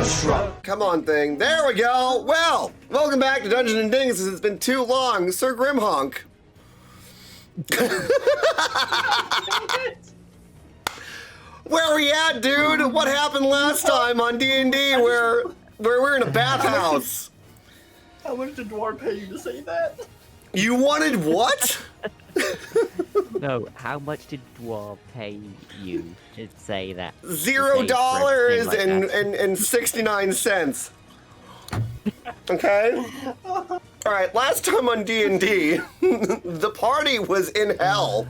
shrug. Come on, thing. There we go. Well, welcome back to Dungeons and Dinguses. It's been too long, Sir Grimhonk. Where are we at, dude? What happened last time on D&D where we're in a bathhouse? How much did Dwarf pay you to say that? You wanted what? No, how much did Dwarf pay you to say that? $0 and 69 cents. Okay? Alright, last time on D&D, the party was in hell.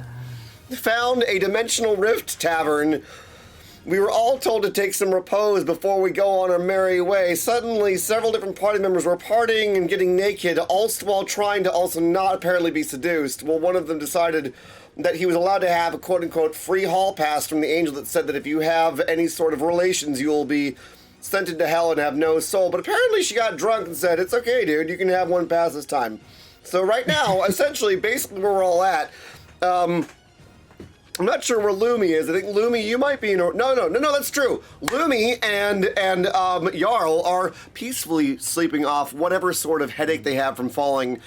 Found a dimensional rift tavern. We were all told to take some repose before we go on our merry way. Suddenly, several different party members were partying and getting naked, all while trying to also not apparently be seduced. Well, one of them decided that he was allowed to have a quote-unquote free hall pass from the angel that said that if you have any sort of relations, you will be sent into hell and have no soul. But apparently she got drunk and said, it's okay, dude, you can have one pass this time. So right now, essentially, basically where we're all at, I'm not sure where Lumi is. I think Lumi, you might be in. No, that's true. Lumi and Jarl are peacefully sleeping off whatever sort of headache they have from falling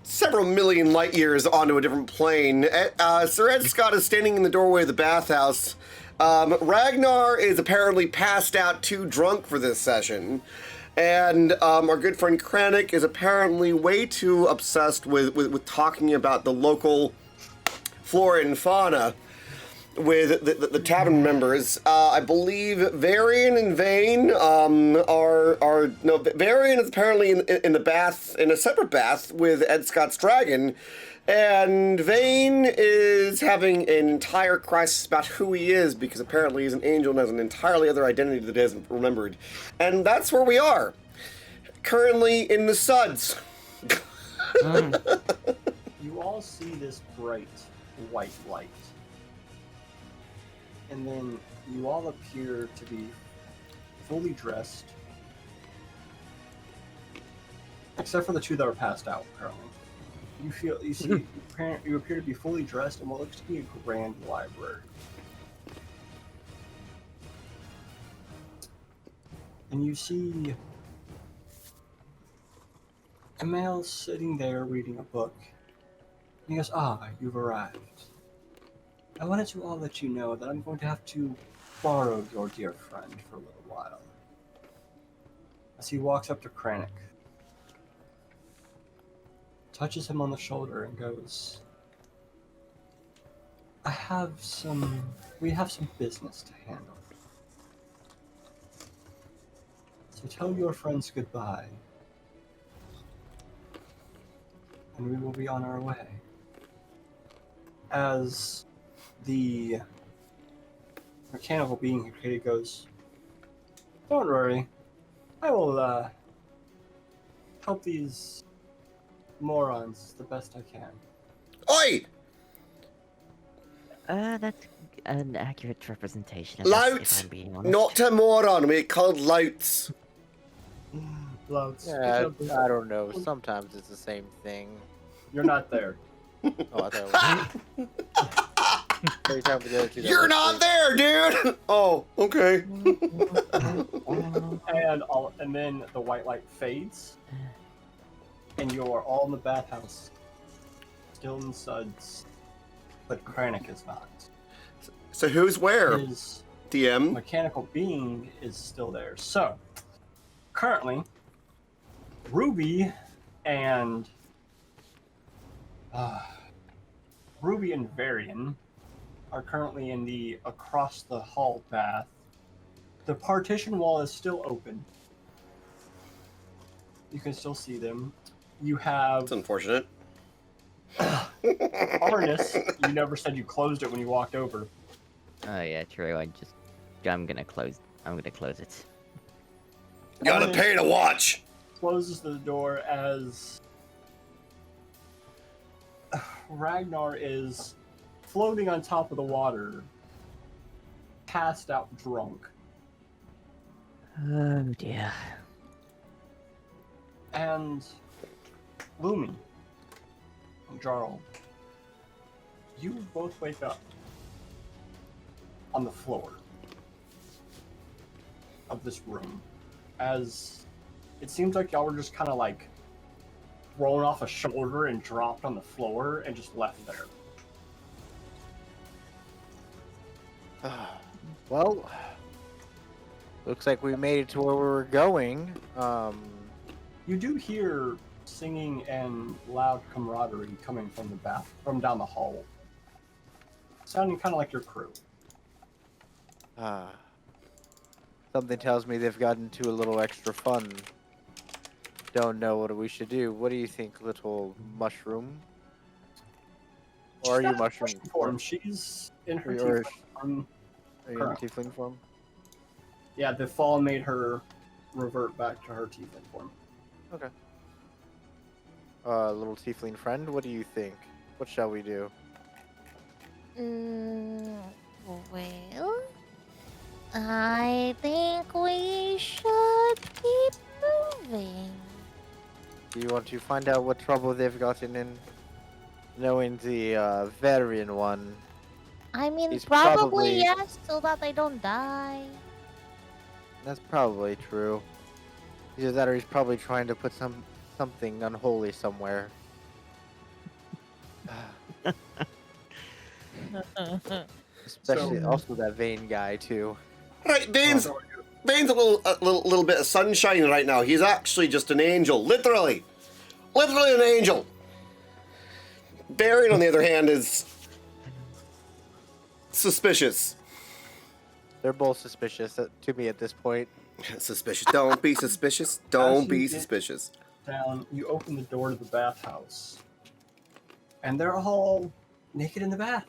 several million light years onto a different plane. Sir Ed Scott is standing in the doorway of the bathhouse. Ragnar is apparently passed out too drunk for this session. And our good friend Kranich is apparently way too obsessed with talking about the local flora and fauna with the tavern members. I believe Varian and Vane Varian is apparently in the bath, in a separate bath with Ed Scott's dragon, and Vane is having an entire crisis about who he is because apparently he's an angel and has an entirely other identity that he hasn't remembered. And that's where we are. Currently in the suds. You all see this bright white light. And then you all appear to be fully dressed. Except for the two that are passed out currently. You appear to be fully dressed in what looks to be a grand library. And you see a male sitting there reading a book. And he goes, you've arrived. I wanted to all let you know that I'm going to have to borrow your dear friend for a little while. As he walks up to Kranich, touches him on the shoulder and goes, we have some business to handle. So tell your friends goodbye, and we will be on our way. As the mechanical being he created goes, don't worry, I will help these morons the best I can. Oi! That's an accurate representation of Louts, if I'm being honest. not a moron, we're called louts. Louts. Yeah, I don't know. Sometimes it's the same thing. You're not there. Oh, I thought You're not there, dude! Oh, okay. And then the white light fades, and you're all in the bathhouse, still in suds, but Kranich is not. So who's where? His DM? mechanical being is still there. So, currently, Ruby and Varian are currently in the across the hall bath. The partition wall is still open. You can still see them. You have That's unfortunate. Arnis. You never said you closed it when you walked over. Oh yeah, true. I'm gonna close it. Gotta pay to watch! Closes the door as Ragnar is floating on top of the water, passed out drunk. Oh dear. And Lumi and Jarl, you both wake up on the floor. of this room, as it seems like y'all were just kind of like thrown off a shoulder and dropped on the floor and just left there. Well, looks like we made it to where we were going. You do hear singing and loud camaraderie coming from from down the hall, sounding kind of like your crew. Something tells me they've gotten to a little extra fun. Don't know what we should do. What do you think, little mushroom? Or are you mushroom form? She's in her Or- tiefling form. Are you in tiefling form? Yeah, the fall made her revert back to her tiefling form. Okay. Little tiefling friend, what do you think? What shall we do? Well, I think we should keep moving. Do you want to find out what trouble they've gotten in? Knowing the Varian one. I mean, He's probably probably- yes, so that they don't die. That's probably true. Either that or he's probably trying to put something unholy somewhere. Especially also that Vane guy too. Right, Vane's a little bit of sunshine right now. He's actually just an angel, literally an angel. Baron, on the other hand, is suspicious. They're both suspicious to me at this point. Suspicious. Don't be suspicious. Don't be suspicious. Down, you open the door to the bathhouse, and they're all naked in the bath,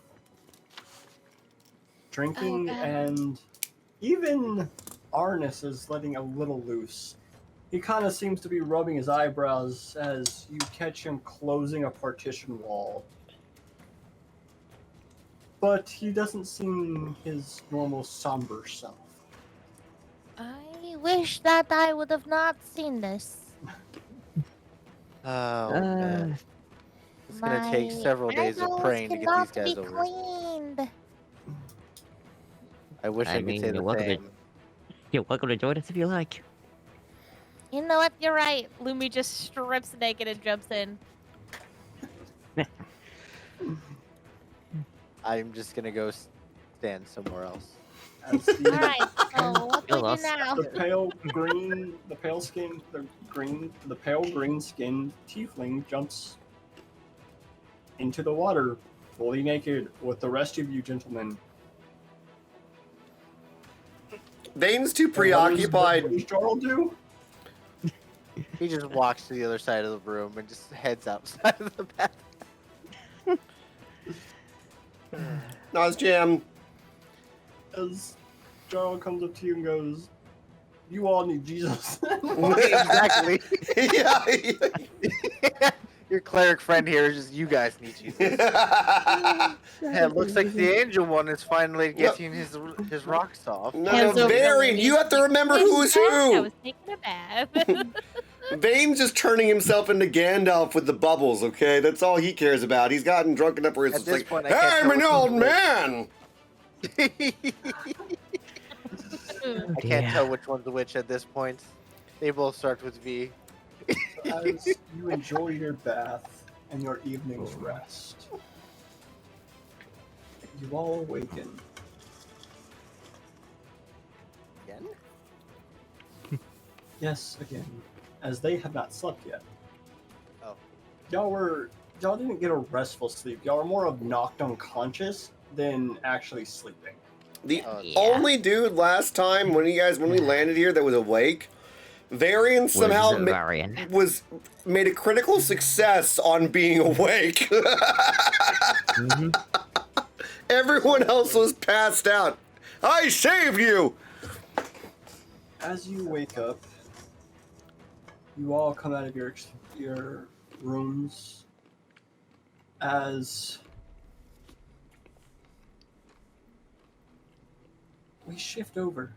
drinking, Oh, God. and even Arnis is letting a little loose. He kind of seems to be rubbing his eyebrows as you catch him closing a partition wall. But he doesn't seem his normal somber self. I wish that I would have not seen this. Oh man. It's gonna take My several days of eyeballs praying to get cannot these guys be over. cleaned. I wish I, I could mean, say you're the welcome to- same. You're welcome to join us if you like. You know what? You're right. Lumi just strips naked and jumps in. I'm just gonna go stand somewhere else. As All the, right. So what do we do lost. now? the pale green, the pale green skinned tiefling jumps into the water, fully naked, with the rest of you gentlemen. Vane's too What preoccupied. does Jarl do? He just walks to the other side of the room and just heads outside of the bath. Nazjam. As Jarl comes up to you and goes, "You all need Jesus." Exactly. Yeah. Your cleric friend here is just, you guys need Jesus. Yeah, it looks like the angel one is finally getting his rocks off. No, Hands no, over Baron, the you have to remember who's I who. was taking a bath. Vane's just turning himself into Gandalf with the bubbles, okay? That's all he cares about. He's gotten drunk enough where he's At just this like, point, I hey, can't I'm tell an which old one's man! I can't tell which one's which at this point. They both start with V. As you enjoy your bath and your evening's rest, you all awaken. Again? Yes, again, as they have not slept yet. Oh. Y'all didn't get a restful sleep. Y'all were more of knocked unconscious than actually sleeping. The Yeah. only dude last time when we landed here that was awake, Varian somehow Varian. made a critical success on being awake. Mhm. Everyone else was passed out. I saved you! As you wake up, you all come out of your rooms as we shift over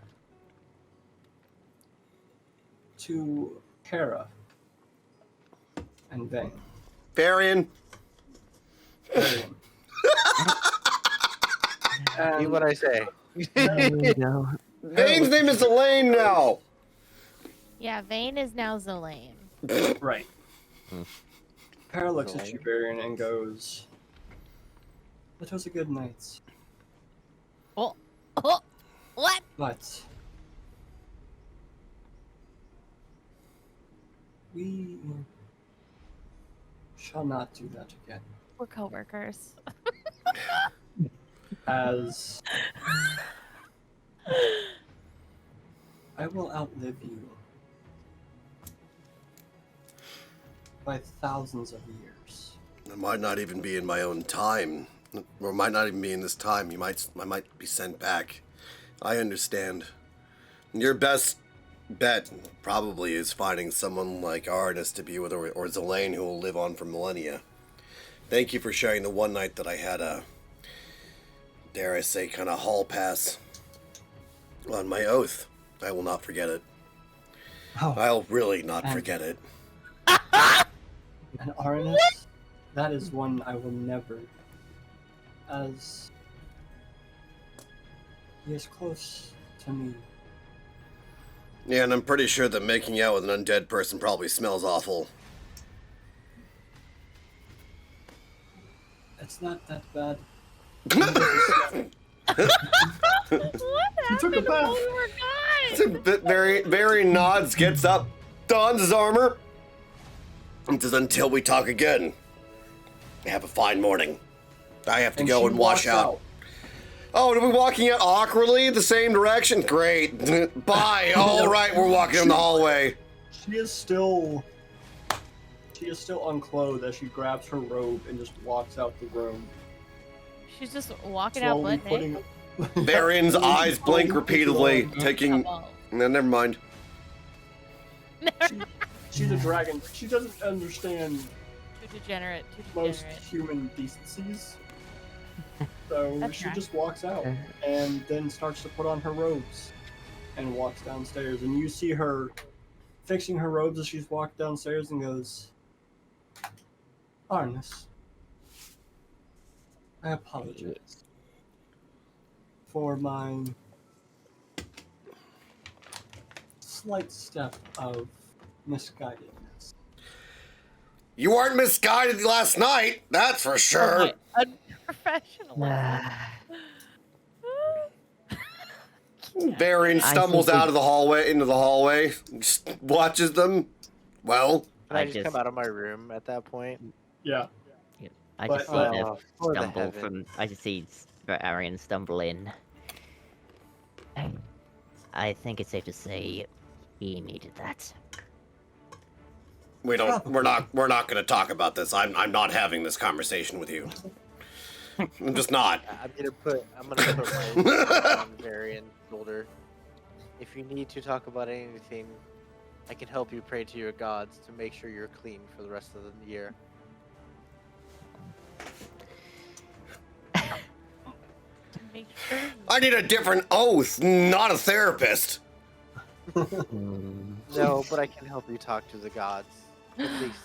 to Hera and Vane. Varian. Varian. Do what I say. There we go. Vane's name is Elaine now. Yeah, Vane is now Zelaine. Right. Para looks at you, Varian, and goes, "That was a good night, Oh, what? but we shall not do that again." We're coworkers. As I will outlive you by thousands of years. It might not even be in my own time, or might not even be in this time. I might be sent back. I understand. Your best bet probably is finding someone like Arnis to be with, or Zelaine, who will live on for millennia. Thank you for sharing the one night that I had a, dare I say, kind of hall pass. On my oath, I will not forget it. Oh, I'll really not forget it. and Arnis, that is one I will never, as he is close to me. Yeah, and I'm pretty sure that making out with an undead person probably smells awful. It's not that bad. What happened took a bath. while we were gone? It's a bit very nods, gets up, dons his armor, and says, "Until we talk again, have a fine morning. I have to go she and wash walks out." Oh, are we walking out awkwardly the same direction? Great. Bye. All right, we're walking in the hallway. She is still unclothed as she grabs her robe and just walks out the room. She's just walking out Slowly butt naked. putting Varian's eyes blink repeatedly, taking... Come No, never mind. on. She's a dragon. She doesn't understand Too degenerate. Too most degenerate. human decencies. So That's she right. just walks out and then starts to put on her robes and walks downstairs. And you see her fixing her robes as she's walked downstairs and goes, "Arnis, I apologize for my slight step of misguidedness." You weren't misguided last night, that's for sure. Unprofessional. Varian I stumbles think we- out of the hallway, into the hallway, just watches them. Well, Can I I just just- come out of my room at that point? Yeah. I But, just see them for the stumble heaven. from. I just see Arian stumble in. I think it's safe to say he needed that. we're not going to talk about this. I'm not having this conversation with you. I'm just not. I'm gonna put my hand on Varian's shoulder. If you need to talk about anything, I can help you pray to your gods to make sure you're clean for the rest of the year. Make sure. I need a different oath, not a therapist. No, but I can help you talk to the gods. At least.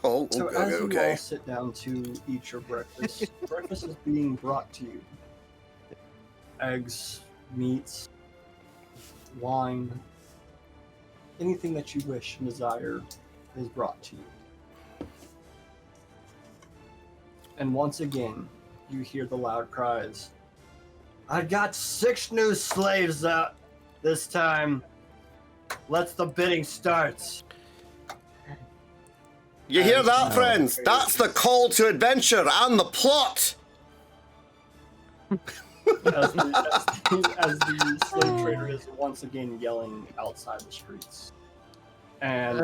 Oh, So okay, as you all okay. sit down to eat your breakfast, breakfast is being brought to you. Eggs, meats, wine, anything that you wish and desire is brought to you. And once again, you hear the loud cries. "I got 6 new slaves out this time. Let the bidding start." You hear that, friends? That's the call to adventure and the plot. as the slave trader is once again yelling outside the streets. And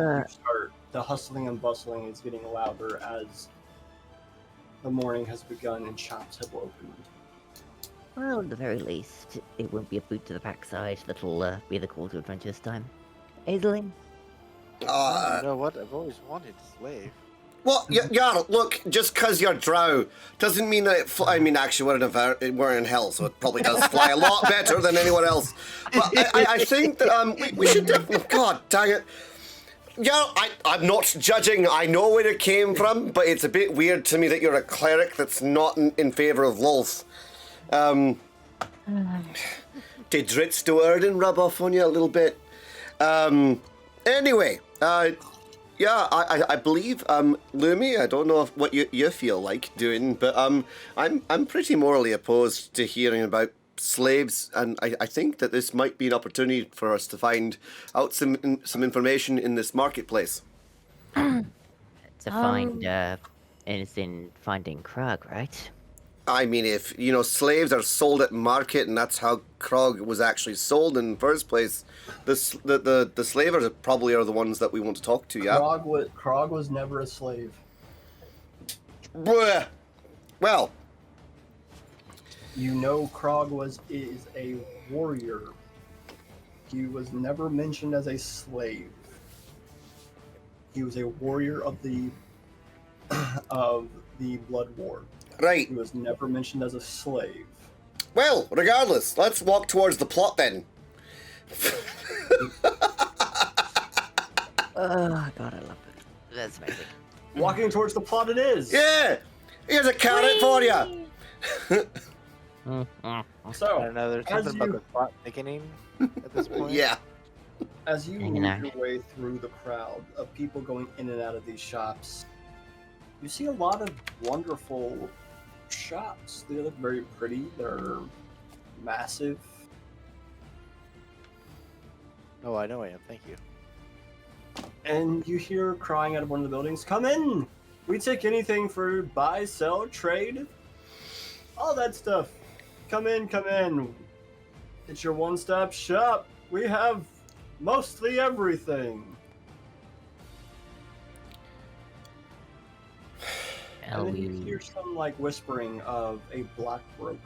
the hustling and bustling is getting louder as the morning has begun and shops have opened. Well, at the very least, it won't be a boot to the backside that'll be the call to adventure this time. Aisling? You know what? I've always wanted a slave. Well, yeah, look, just because you're drow doesn't mean that I mean, actually, we're in hell, so it probably does fly a lot better than anyone else. But I think that we should definitely... God dang it. Yeah, I'm not judging. I know where it came from, but it's a bit weird to me that you're a cleric that's not in favor of Lulth. Did Dritz Doerden rub off on you a little bit? Anyway, yeah, I believe, Lumi, I don't know what you feel like doing, but I'm pretty morally opposed to hearing about slaves, and I think that this might be an opportunity for us to find out some information in this marketplace. To find, in finding Krug, right? I mean, if, slaves are sold at market, and that's how Krog was actually sold in the first place, the slavers probably are the ones that we want to talk to, yeah? Krog was never a slave. Bleh. Well, Krog is a warrior. He was never mentioned as a slave. He was a warrior of the Blood War. right. He was never mentioned as a slave. Well, regardless, let's walk towards the plot then. Oh, God, I love it. That's amazing. Walking towards the plot it is. Yeah! Here's a carrot for you! I So, don't know, there's as something about you- the plot thickening at this point. Yeah. as you Hanging move out. your way through the crowd of people going in and out of these shops, you see a lot of wonderful shops. They look very pretty. They're massive. Oh, I know I am. Thank you. And you hear crying out of one of the buildings, "Come in! We take anything for buy, sell, trade, all that stuff. Come in, come in. It's your one-stop shop. We have mostly everything." And then you hear some whispering of a black broker.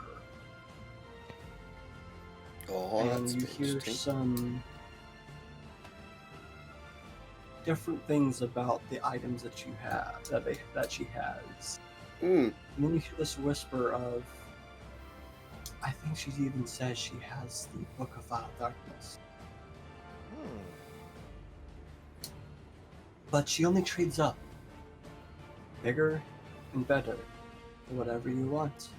Oh, And that's you hear interesting. some different things about the items that you have, that she has. Hmm. And then you hear this whisper of, I think she even says she has the Book of Vile Darkness. But she only trades up. Bigger and better. For whatever you want.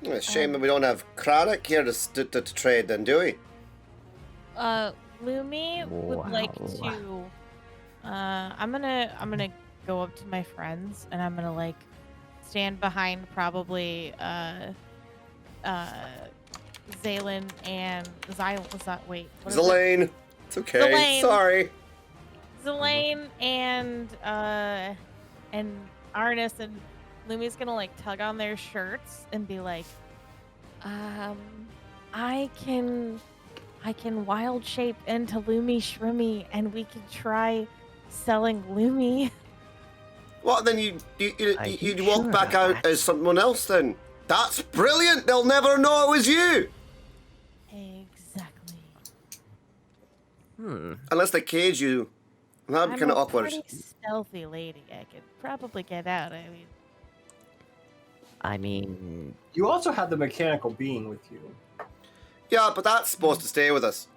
It's a shame that we don't have Craddock here to trade then, do we? Lumi would like Wow. to. I'm gonna go up to my friends and I'm gonna stand behind probably Zaylin and wait. what is it? Zelane. It's okay. Zelane. Sorry. Zelane and Arnis, and Lumi's gonna tug on their shirts and be like, I can wild shape into Lumi Shrimmy and we could try selling Lumi. Well, then Are you you'd walk sure back about out that? as someone else then. That's brilliant. They'll never know it was you. Exactly. Unless they cage you. That'd be I'm kind of a awkward. pretty stealthy lady. I could probably get out. I mean, You also have the mechanical being with you. Yeah, but that's supposed to stay with us.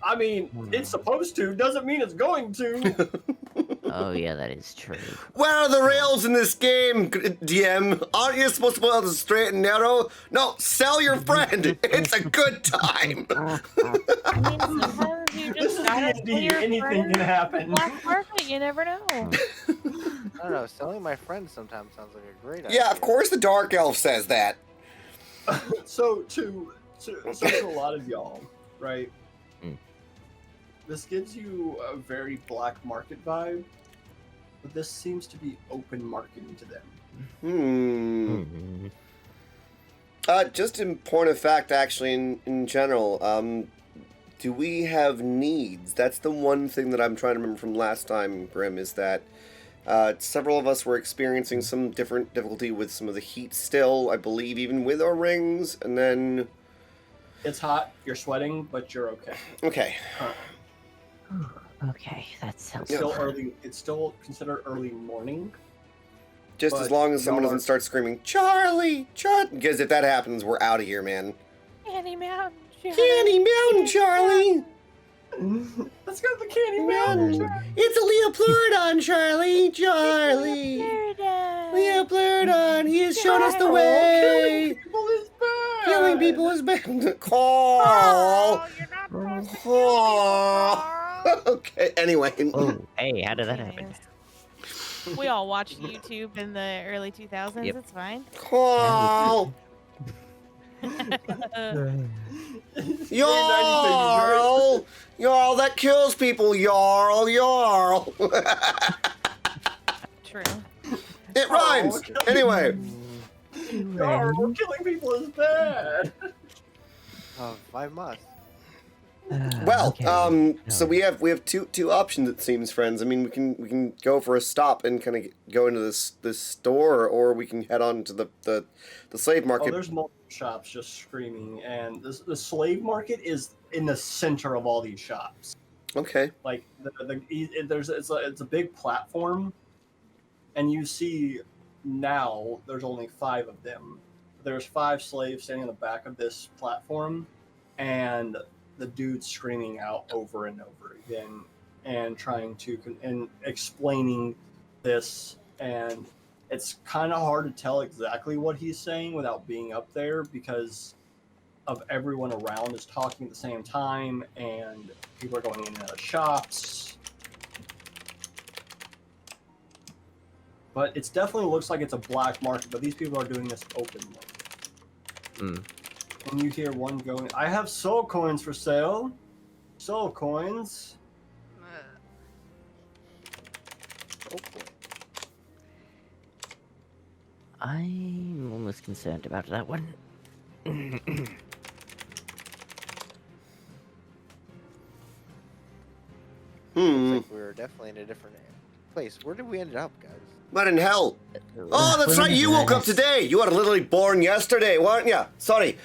I mean, it's supposed to, doesn't mean it's going to. oh yeah, that is true. Where are the rails in this game, DM? Aren't you supposed to put out the straight and narrow? No, sell your friend. It's a good time. I mean, sometimes you This just is gotta D&D, pull your anything friend can happen. black market. You never know. I don't know. Selling my friends sometimes sounds like a great idea. Yeah, of course the Dark Elf says that. So to a lot of y'all, right? This gives you a very black market vibe, but this seems to be open marketing to them. Just in point of fact, actually, in general, do we have needs? That's the one thing that I'm trying to remember from last time, Grim, is that several of us were experiencing some different difficulty with some of the heat still, I believe, even with our rings, and then... It's hot, you're sweating, but you're okay. Okay. Okay, that's helpful. It's still early. It's still considered early morning. Just as But long as someone y'all doesn't are- start screaming, Charlie! Because if that happens, we're out of here, man. Candy Mountain. Candy Mountain, Charlie! Let's go to the Candy Mountain. It's a Leopleurodon, Charlie! Charlie! Paradise. Leopleurodon, he's has shown us the bad. way. People is bad. Killing people is bad. Carl. Oh, you're not supposed to kill people, Carl. Carl. Okay. Anyway. Oh, hey, how did that happen? Anyways, we all watched YouTube in the early 2000s. Yep. It's fine. Carl. Yarl. Yarl. That kills people. Yarl. Yarl. True. It rhymes. Anyway. Carl, killing people is bad. Oh, I must. Well, Okay. so we have two options, it seems, friends. I mean, we can go for a stop and kind of go into this store, or we can head on to the slave Oh, market. there's multiple shops just screaming, and the slave market is in the center of all these shops. Okay. Like it's a big platform, and you see now there's only 5 of them. There's 5 slaves standing on the back of this platform, and the dude's screaming out over and over again and trying to and explaining this, and it's kind of hard to tell exactly what he's saying without being up there because of everyone around is talking at the same time and people are going in and out of shops. But it definitely looks like it's a black market, but these people are doing this openly. Hmm. And you hear one going, I have soul coins for sale. Soul coins. Oh boy. I'm almost concerned about that one. Hmm. Looks like we're definitely in a different place. Where did we end up, guys? What in hell? Oh, that's right. You woke up today. You were literally born yesterday, weren't you? Sorry.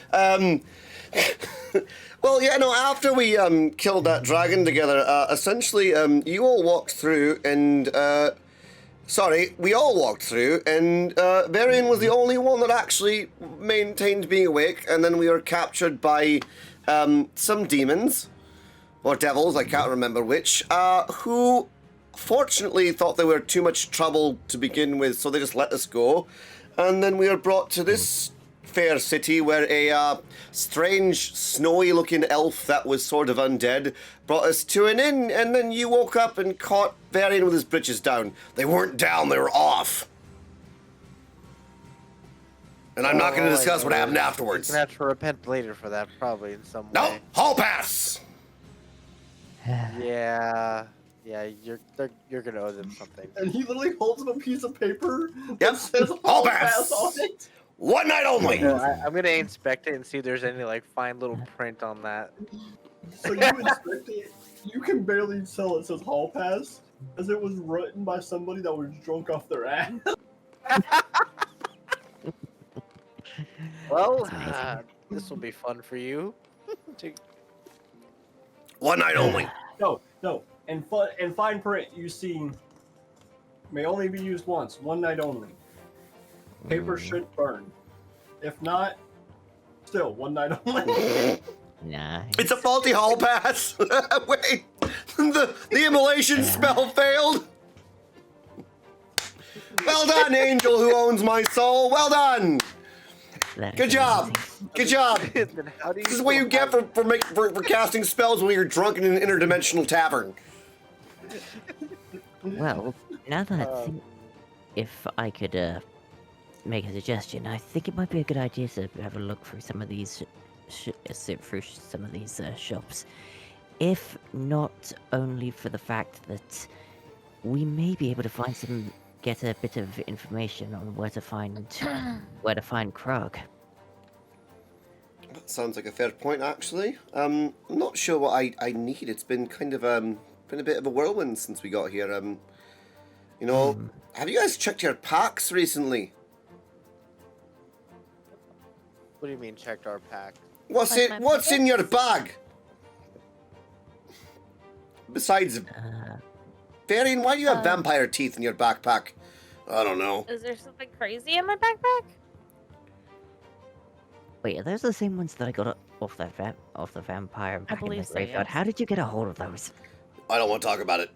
Well, yeah, no, after we killed that dragon together, essentially, you all walked through and, sorry, we all walked through, and Varian was the only one that actually maintained being awake, and then we were captured by some demons, or devils, I can't remember which, who fortunately thought they were too much trouble to begin with, so they just let us go. And then we were brought to this fair city where a strange, snowy-looking elf that was sort of undead brought us to an inn, and then you woke up and caught Varian with his britches down. They weren't down, they were off. And I'm not going to discuss what happened afterwards. You're gonna have to repent later for that, probably in some No, way. hall pass! Yeah, you're gonna owe them something. And he literally holds up a piece of paper Yep. that says Hall Hall pass. Pass on it. One night only! I'm gonna inspect it and see if there's any like fine little print on that. So you inspect it, you can barely tell it says Hall Pass, as it was written by somebody that was drunk off their ass. Well, That's amazing. this will be fun for you. One night only. No. In fine print, you see, may only be used once, one night only. Paper should burn. If not, still one night only. Nice. It's a faulty hall pass. Wait, the immolation spell failed. Well done, angel who owns my soul. Well done. That Good is job. amazing. Good job. Then how do you This is what you get for casting spells when you're drunk in an interdimensional tavern. Well, now that I think, if I could make a suggestion, I think it might be a good idea to have a look through some of these, shops. If not only for the fact that we may be able to get a bit of information on where to find Krog. That sounds like a fair point, actually. I'm not sure what I need. It's been kind of been a bit of a whirlwind since we got here. You know, have you guys checked your packs recently? What do you mean checked our pack? What's Like my What's in your bag? Besides, Varian, why do you have vampire teeth in your backpack? I don't know. Is there something crazy in my backpack? Wait, are those the same ones that I got off the vampire back in believe the so, graveyard? yes. How did you get a hold of those? I don't want to talk about it.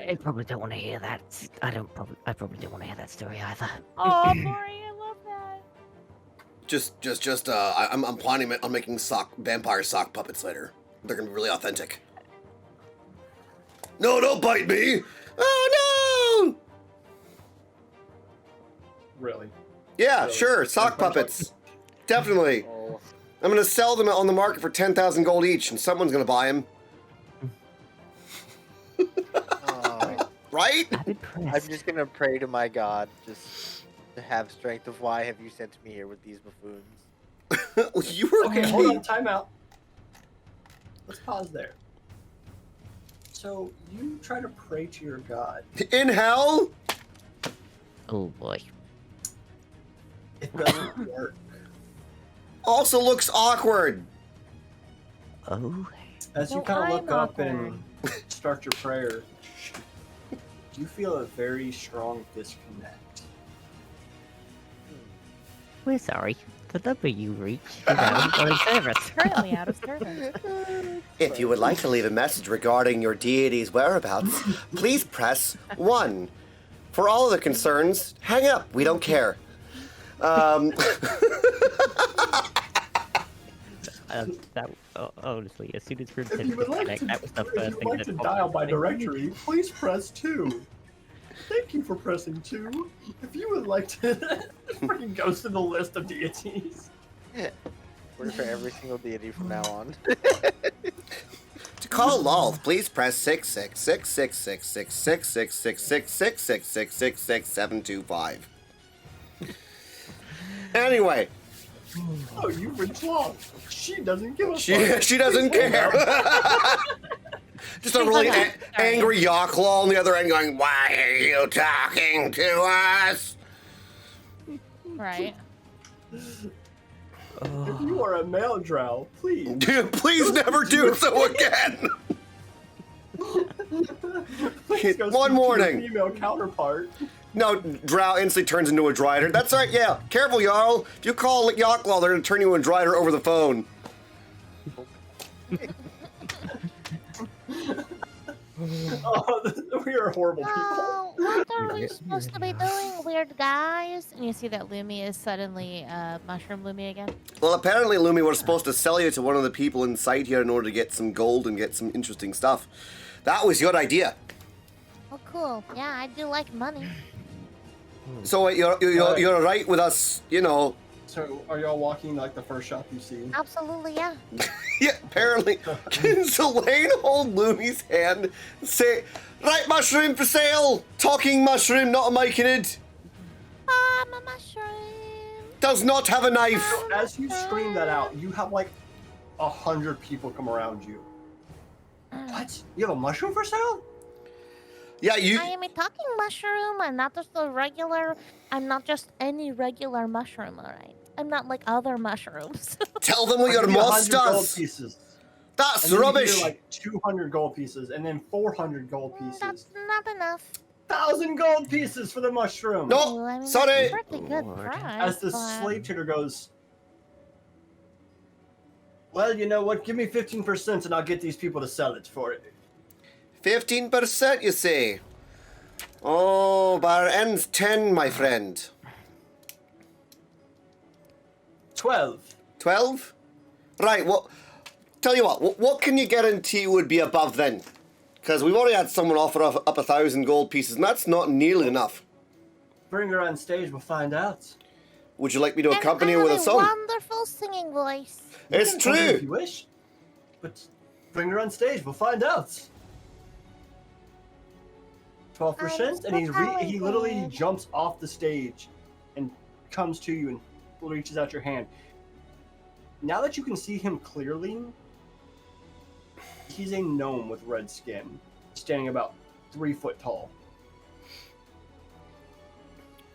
I probably don't want to hear that. I probably don't want to hear that story either. Oh, Maury, I love that. I'm planning on making vampire sock puppets later. They're gonna be really authentic. No, don't bite me! Oh no! Really? Yeah, Really? sure, sock puppets. Definitely. Oh, I'm gonna sell them on the market for 10,000 gold each, and someone's gonna buy them. oh. Right? I'm I'm impressed. just gonna pray to my God, just to have strength of why have you sent me here with these buffoons? You were Okay, hold on, time out. Let's pause there. So, you try to pray to your god. in hell? Oh boy. It doesn't work. Also looks awkward. Oh. As you Well, kind of I'm look up and start your prayer, you feel a very strong disconnect. We're sorry. The number you reach is out of service. Currently out of service. If you would like to leave a message regarding your deity's whereabouts, please press 1. For all other concerns, hang up. We don't care. Honestly, as soon as Grim If said you would like disconnect, to, that was the if first you'd thing like that to popped dial up by in my directory, please press 2. Thank you for pressing 2. If you would like to, freaking goes to the list of deities. Order for every single deity from now on. To call Lolth, please press 666666666666666666725. Anyway, Oh, you reached long. She doesn't give a she fuck. she doesn't Please hang care. up. Just a really Sorry. angry Yawklaw on the other end going, "Why are you talking to us?" Right. If you are a male drow, please. Please never do so again. Please go One speak to your warning. female counterpart. No, Drow instantly turns into a Drider. That's right, yeah. Careful, Jarl. If you call Yawklaw, they're going to turn you into a Drider over the phone. Oh, we are horrible people. Oh, what are we supposed to be doing, weird guys? And you see that Lumi is suddenly mushroom Lumi again. Well, apparently, Lumi was supposed to sell you to one of the people inside here in order to get some gold and get some interesting stuff. That was your idea. Oh, cool. Yeah, I do like money. So you're right with us, you know. So, are y'all walking like the first shop you see? Absolutely, yeah. Yeah, apparently. Can Selene hold Lumi's hand and say, "Right mushroom for sale. Talking mushroom, not a myconid. I'm a mushroom. Does not have a knife." So as you scream that out, you have like 100 people come around you. What? You have a mushroom for sale? Yeah, you. I am a talking mushroom. I'm not just a regular. I'm not just any regular mushroom, alright? I'm not like other mushrooms. Tell them what I'll your give you moss 100 gold does. pieces. That's And then you give rubbish. her, like 200 gold pieces, and then 400 gold That's pieces. not enough. 1,000 gold pieces for the mushroom. No. Well, I mean, sorry. That's a pretty good Lord. price. As the but- slave trader goes, well, you know what? Give me 15% and I'll get these people to sell it for it. 15%, you say? Oh, bar ends 10, my friend. 12. 12? Right, well, tell you what can you guarantee would be above then? Because we've already had someone offer up 1,000 gold pieces, and that's not nearly enough. Bring her on stage, we'll find out. Would you like me to And accompany I her with a have song? wonderful singing voice. You It's can come in If you true. wish. But bring her on stage, we'll find out. 12%, and he literally talented. jumps off the stage and comes to you and reaches out your hand. Now that you can see him clearly, he's a gnome with red skin, standing about 3 foot tall.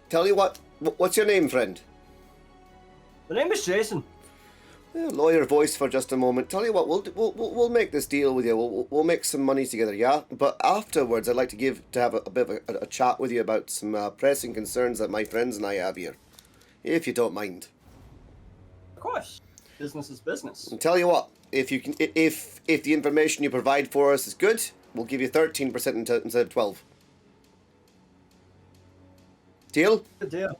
Tell you what, what's your name, friend? The name is Jason. Lower your voice for just a moment. Tell you what, we'll make this deal with you. We'll make some money together, yeah. But afterwards, I'd like to have a bit of a chat with you about some pressing concerns that my friends and I have here, if you don't mind. Of course, business is business. And tell you what, if the information you provide for us is good, We'll give you 13% instead of 12. Deal? Good deal.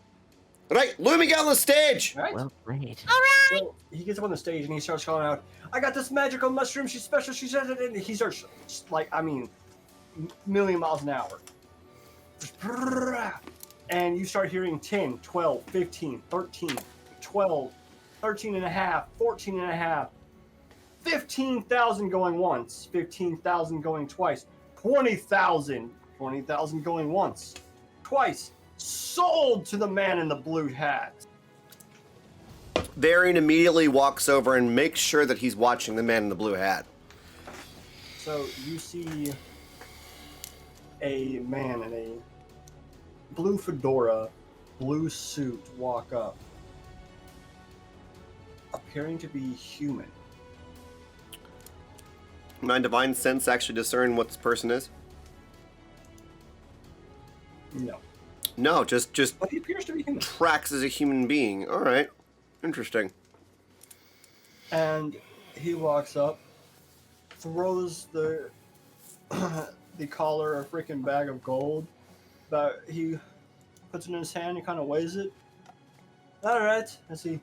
Right, Lumi, get on the stage! All right. Well played. So he gets up on the stage and he starts calling out, "I got this magical mushroom. She's special. She's..." And he starts like, I mean, million miles an hour. And you start hearing 10, 12, 15, 13, 12, 13 and a half, 14 and a half, 15,000 going once, 15,000 going twice, 20,000, 20,000 going once, twice. Sold to the man in the blue hat. Varian immediately walks over and makes sure that he's watching the man in the blue hat. So you see a man in a blue fedora, blue suit walk up, appearing to be human. My divine sense actually discern what this person is? No. No, just But he appears to be human. tracks as a human being. All right, interesting. And he walks up, throws the the collar a freaking bag of gold, but he puts it in his hand and kind of weighs it. All right, as he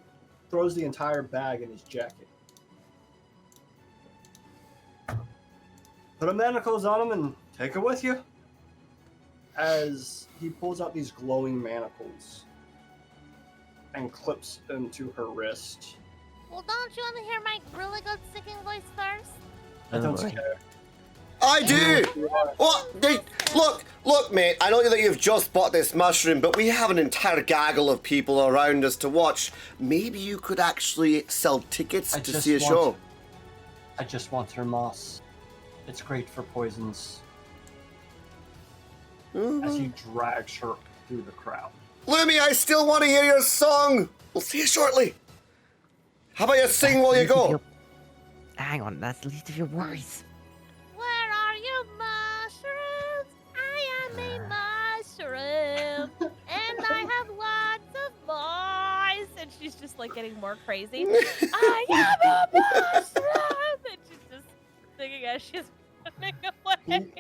throws the entire bag in his jacket. Put a manacles on him and take it with you. As he pulls out these glowing manacles and clips them to her wrist. Well, don't you want to hear my really good singing voice first? I don't boy. care. I do! What? Look, mate, I know that you've just bought this mushroom, but we have an entire gaggle of people around us to watch. Maybe you could actually sell tickets I to just see a want- show. I just want her moss. It's great for poisons. As he drags her through the crowd. Lumi, I still want to hear your song! We'll see you shortly. How about you sing while you go? Hang on, that's the least of your worries. Where are you, mushrooms? I am a mushroom, and I have lots of boys. And she's just like getting more crazy. I am a mushroom, and she's just singing as she's running away.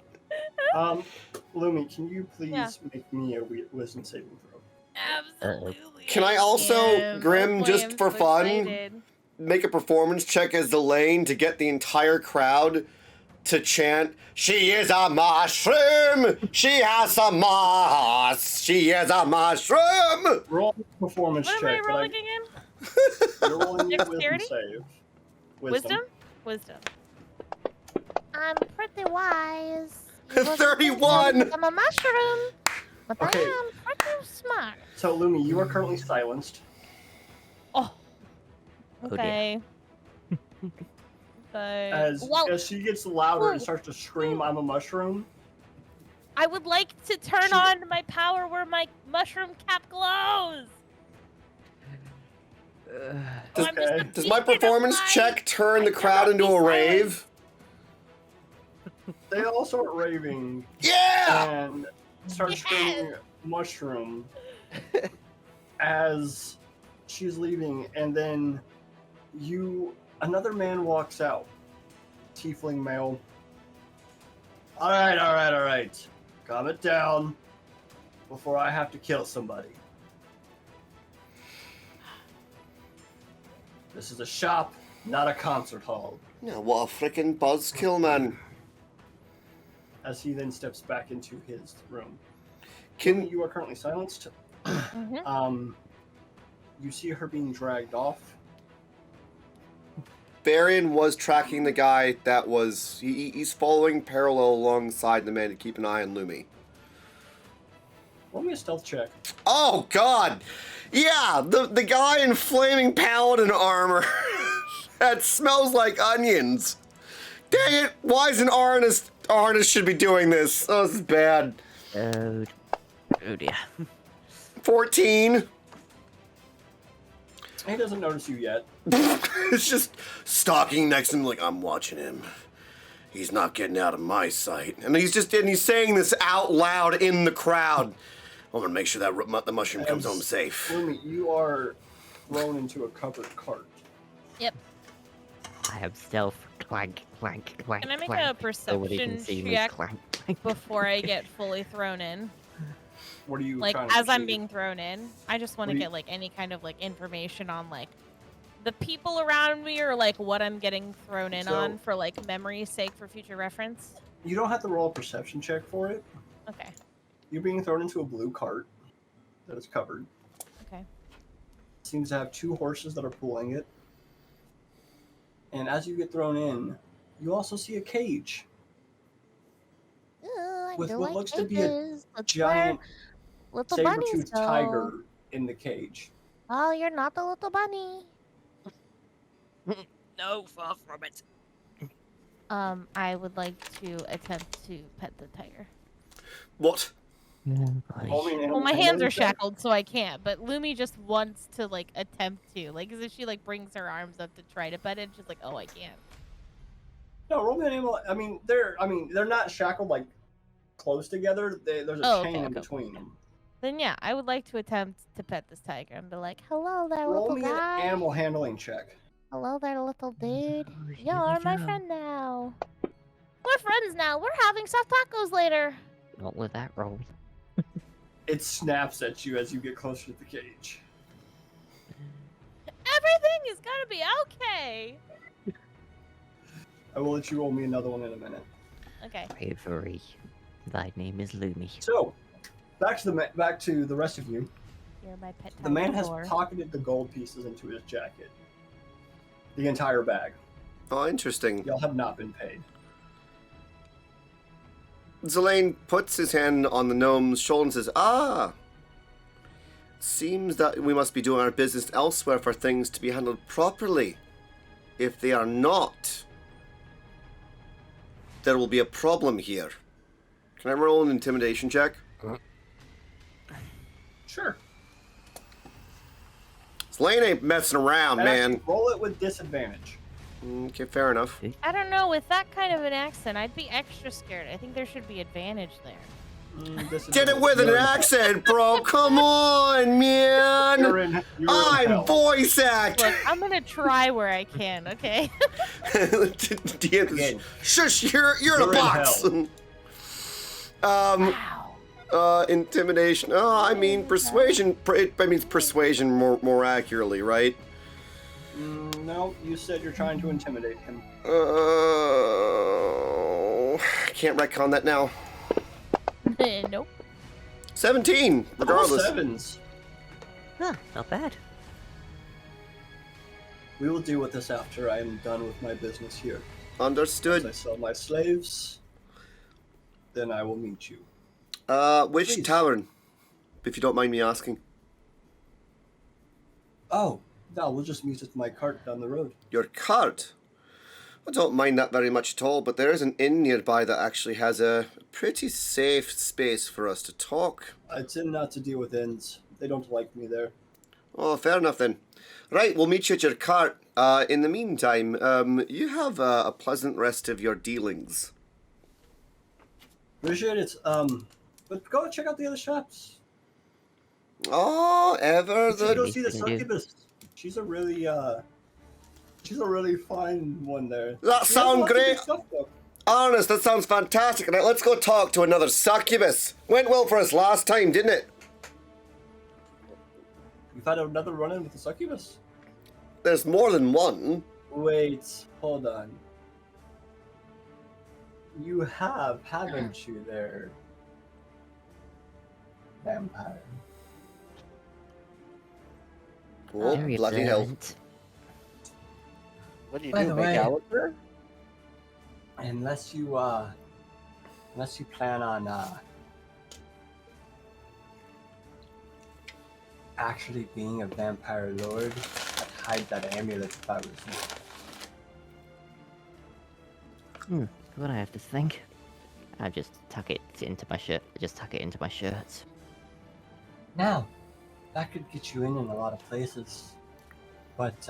Lumi, can you please Yeah. make me a wisdom saving throw? Absolutely. Can I also, am. Grim, Oh boy, just I'm for so fun, excited. make a performance check as Elaine to get the entire crowd to chant, "She is a mushroom! She has a moss! She is a mushroom!" Roll a performance What am I check. but rolling again? You're rolling a wisdom Dexterity? save. Wisdom? Wisdom. I'm pretty wise. You wasn't 31. thinking I'm a mushroom, but Okay. I am pretty smart. So, Lumi, you are currently silenced. Oh. Oh, dear. Okay. Okay. As Well, she gets louder and Whoa. starts to scream, "I'm a mushroom." I would like to turn She- on my power where my mushroom cap glows. Does- I'm just a Does my beacon of performance light. check turn the I crowd cannot into be a silenced. rave? They all start raving Yeah! and start Yes. screaming "mushroom" as she's leaving, and then another man walks out, tiefling male. All right, calm it down before I have to kill somebody. This is a shop, not a concert hall. Yeah, what a freaking buzzkill, man. As he then steps back into his room. Can You are currently silenced. Mhm. You see her being dragged off. Varian was tracking the guy that was he's following parallel alongside the man to keep an eye on Lumi. Roll me a stealth check. Oh god! Yeah, the guy in flaming paladin armor that smells like onions. Dang it! Why is an artist should be doing this? Oh, this is bad. Oh dear. 14. He doesn't notice you yet. It's just stalking next to him like, I'm watching him. He's not getting out of my sight. And he's saying this out loud in the crowd. I'm gonna make sure that the mushroom comes home safe. Lumi, you are thrown into a covered cart. Yep. I am stealth. Clank, clank, clank, Can I make clank. a Nobody can perception see me. check Clank, clank. before I get fully thrown in? What are you Like, trying to as I'm achieve? being thrown in, I just want What to do you- get, like, any kind of, like, information on, like, the people around me or, like, what I'm getting thrown in So- on for, like, memory's sake for future reference. You don't have to roll a perception check for it. Okay. You're being thrown into a blue cart that is covered. Okay. Seems to have 2 horses that are pulling it. And as you get thrown in, you also see a cage I with don't what like looks to be a cages. That's giant where little bunnies saber-toothed go. tiger in the cage. Oh, you're not the little bunny. No, far from it. I would like to attempt to pet the tiger. What? Roll me an Well, animal my hands handling are check. shackled, so I can't. But Lumi just wants to like attempt to, like, as if she like brings her arms up to try to pet it. She's like, oh, I can't. No, roll me an animal. I mean, they're not shackled like close together. There's a Oh, chain okay, in okay, between okay. them. Then yeah, I would like to attempt to pet this tiger and be like, hello there, Roll little me guy. an animal handling check. Hello there, little dude. Oh, here You're we my go. friend now. We're friends now. We're having stuffed tacos later. Not with that roll. It snaps at you as you get closer to the cage. Everything is gonna be okay. I will let you roll me another one in a minute. Okay. Bravery. Thy name is Lumi. So, back to the rest of you. You're my pet tiger. The man has lore. pocketed the gold pieces into his jacket. The entire bag. Oh, interesting. Y'all have not been paid. Zelane puts his hand on the gnome's shoulder and says, "Ah, seems that we must be doing our business elsewhere for things to be handled properly. If they are not, there will be a problem here." Can I roll an intimidation check? Sure. Zelane ain't messing around, And man. actually, roll it with disadvantage. Okay, fair enough. I don't know. With that kind of an accent, I'd be extra scared. I think there should be advantage there. Get it with an accent, bro. Come on, man. You're in I'm hell. voice act. Look, I'm gonna try where I can. Okay. Again. Shush, you're in a You're in box. Wow. Intimidation. Oh, I mean persuasion. It means persuasion more accurately, right? No, you said you're trying to intimidate him. Can't retcon that now. Nope. 17, All regardless. sevens. Huh, not bad. We will deal with this after I am done with my business here. As I Understood. sell my slaves, then I will meet you. Which Please. tavern, if you don't mind me asking? Oh, no, we'll just meet at my cart down the road. Your cart? I don't mind that very much at all, but there is an inn nearby that actually has a pretty safe space for us to talk. I tend not to deal with inns. They don't like me there. Oh, fair enough then. Right, we'll meet you at your cart. In the meantime, you have a pleasant rest of your dealings. Appreciate it. But go check out the other shops. Oh, ever You should go the... see the Can do. succubus. She's a really fine one there. That She has sound lots of good great. stuff, though. Honest, that sounds fantastic. Now let's go talk to another succubus. Went well for us last time, didn't it? You've had another run-in with the succubus? There's more than one. Wait, hold on. You have, haven't you, there? Vampire. Oh, Very bloody hell. observant. What do you By do, the make way- out with her? Unless you plan on actually being a vampire lord, I'd hide that amulet if I was you. What I have to think. I just tuck it into my shirt. Now, that could get you in a lot of places, but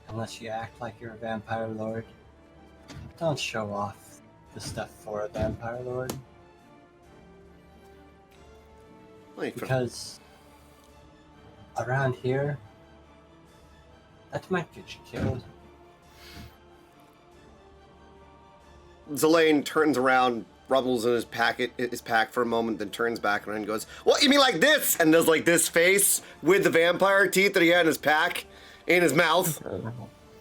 unless you act like you're a vampire lord, don't show off the stuff for a vampire lord, Wait for... because around here, that might get you killed. Zelane turns around, rubbles in his pack for a moment, then turns back around and goes, "What, you mean like this?" And does like this face with the vampire teeth that he had in his pack in his mouth.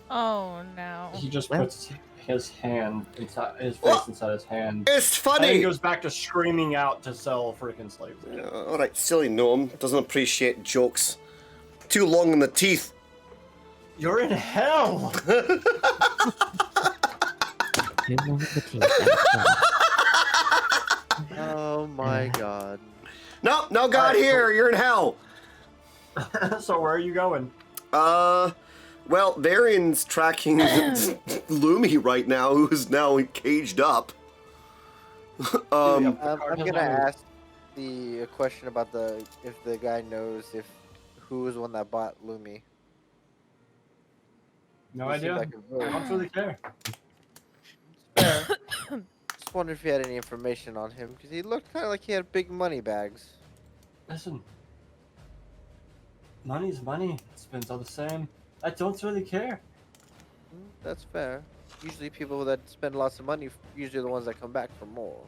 Oh no. He just puts his hand inside his face Well, inside his hand. It's And he funny. goes back to screaming out to sell freaking slaves. All right, silly gnome doesn't appreciate jokes. Too long in the teeth. You're in hell. Oh my god. No God Alright, here. You're in hell. So where are you going? Well, Varian's tracking Lumi right now, who's now caged up. I'm gonna ask the question about if the guy knows who was the one that bought Lumi. No He seemed idea. like a I very- don't really care. Fair. Just wonder if he had any information on him because he looked kind of like he had big money bags. Listen, money's money. It spends all the same. I don't really care. That's fair. Usually people that spend lots of money usually the ones that come back for more.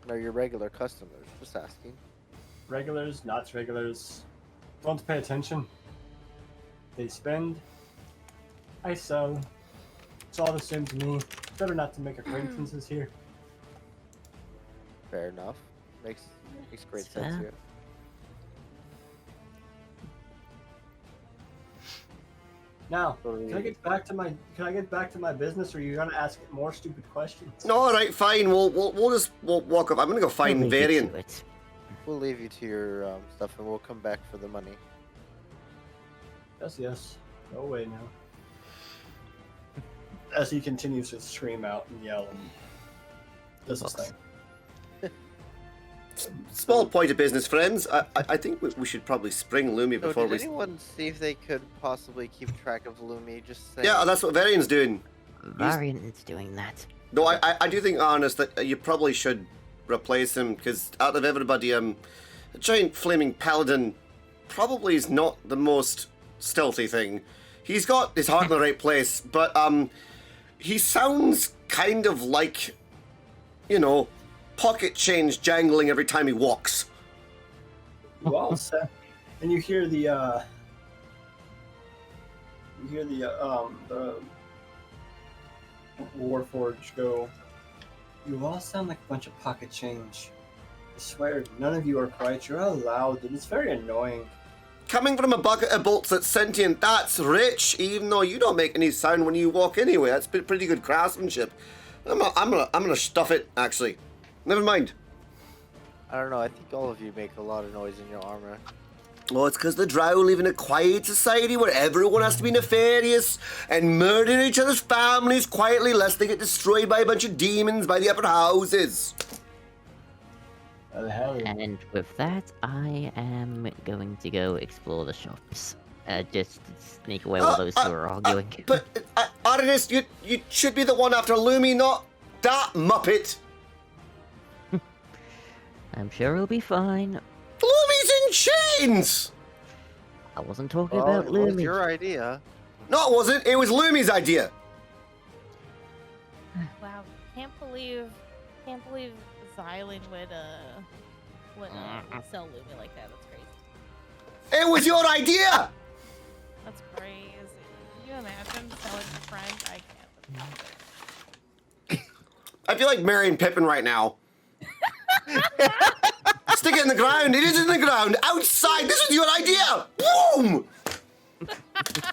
No, your regular customers. Just asking. Regulars, not regulars. Don't pay attention. They spend. I sell. It's all the same to me. Better not to make acquaintances here. Fair enough. Makes great It's sense fair. here. Now, Totally. can I get back to my business, or are you gonna ask more stupid questions? No, all right, fine. We'll walk up. I'm gonna go find We'll leave you Varian. to it. We'll leave you to your stuff and we'll come back for the money. Yes. Go away now. As he continues to scream out and yell and does his thing. Small point of business, friends. I think we should probably spring Lumi So before did we. anyone see if they could possibly keep track of Lumi? Just saying. Yeah, that's what Varian's doing. Variant's doing that. No, I do think, honest, that you probably should replace him because out of everybody, a giant flaming paladin probably is not the most stealthy thing. He's got his heart in the right place, but he sounds kind of like, pocket change jangling every time he walks. You all said, and you hear the Warforged go. You all sound like a bunch of pocket change. I swear, none of you are quiet. You're all loud, and it's very annoying. Coming from a bucket of bolts that's sentient, that's rich, even though you don't make any sound when you walk anyway. That's pretty good craftsmanship. I'm gonna stuff it, actually. Never mind. I don't know. I think all of you make a lot of noise in your armor. Oh, it's because the Drow live in a quiet society where everyone has to be nefarious and murder each other's families quietly lest they get destroyed by a bunch of demons by the upper houses. The hell? And with that, I am going to go explore the shops. Just sneak away while those two are arguing. But, Artemis, you should be the one after Lumi, not that Muppet. I'm sure he'll be fine. Lumi's in chains! I wasn't talking Oh, about it was Lumi. your idea. No, it wasn't. It was Lumi's idea. Wow, can't believe Xylene would sell Lumi like that. That's crazy. It was your idea! That's crazy. Can you imagine selling to friends? I can't. I feel like marrying Pippin right now. Stick it in the ground. It is in the ground. Outside. This was your idea. Boom!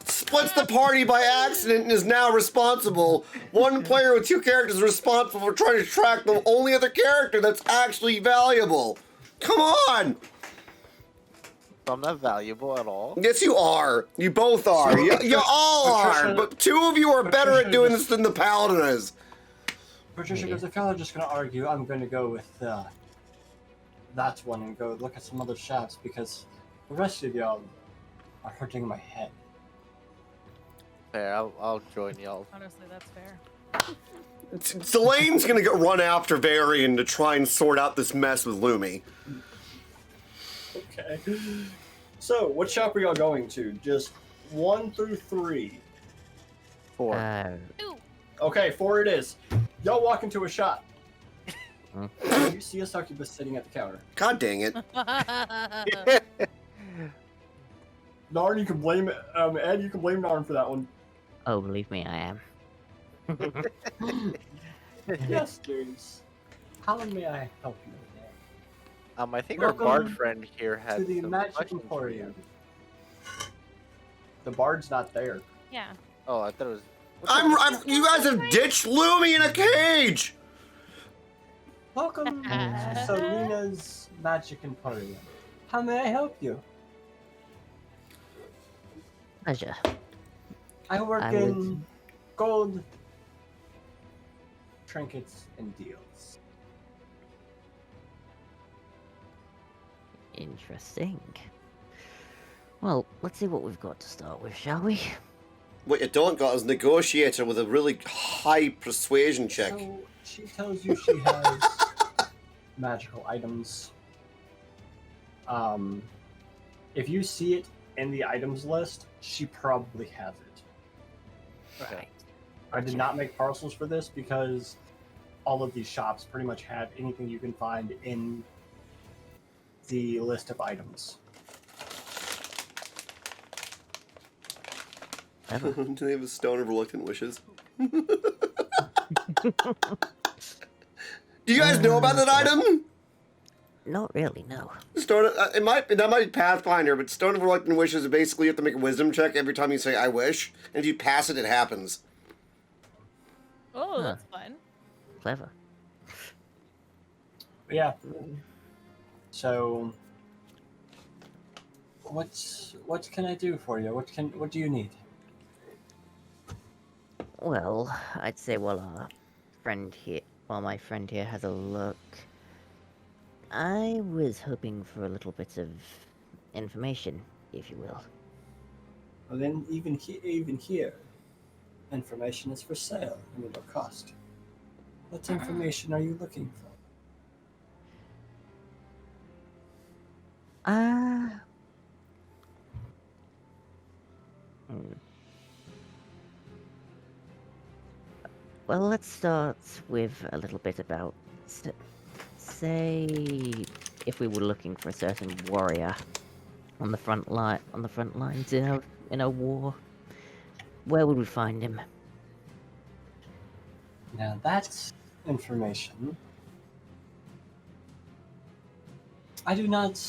Splits the party by accident and is now responsible. One player with two characters is responsible for trying to track the only other character that's actually valuable. Come on! I'm not valuable at all. Yes, you are. You both are. You all are. But two of you are better at doing this than the Paladin is. Patricia goes, if y'all are just going to argue, I'm going to go with that one and go look at some other shops because the rest of y'all are hurting my head. Fair, I'll join y'all. Honestly, that's fair. Delane's gonna go run after Varian to try and sort out this mess with Lumi. Okay. So, what shop are y'all going to? Just 1 through 3. 4. Ooh, Okay, 4 it is. Y'all walk into a shop. Hmm. You see a succubus sitting at the counter. God dang it. Narn, you can blame Ed. You can blame Narn for that one. Oh, believe me, I am. Yes, James. How may I help you today? I think our bard Welcome friend here had To the some Magic questions for you. Emporium. The bard's not there. Yeah. Oh, I thought it was. You guys have ditched Lumi in a cage! Welcome to Selena's Magic Emporium. How may I help you? Pleasure. I work I in would- gold trinkets and deals. Interesting. Well, let's see what we've got to start with, shall we? What you don't got is negotiator with a really high persuasion check. So she tells you she has magical items. If you see it in the items list, she probably has it. Okay. I did not make parcels for this because all of these shops pretty much have anything you can find in the list of items. Clever. Do they have a stone of reluctant wishes? Do you guys know about that item? Not really, no. Stone. That might be Pathfinder, but stone of reluctant wishes is basically you have to make a wisdom check every time you say "I wish," and if you pass it, it happens. Oh, Huh. that's fun. Clever. But yeah. So, what can I do for you? What do you need? Well, I'd say while my friend here has a look, I was hoping for a little bit of information, if you will. Well, then even here, information is for sale and it'll cost. What information are you looking for? Hmm. Well, let's start with a little bit about, say, if we were looking for a certain warrior on the front lines in a war, where would we find him? Now that's information. I do not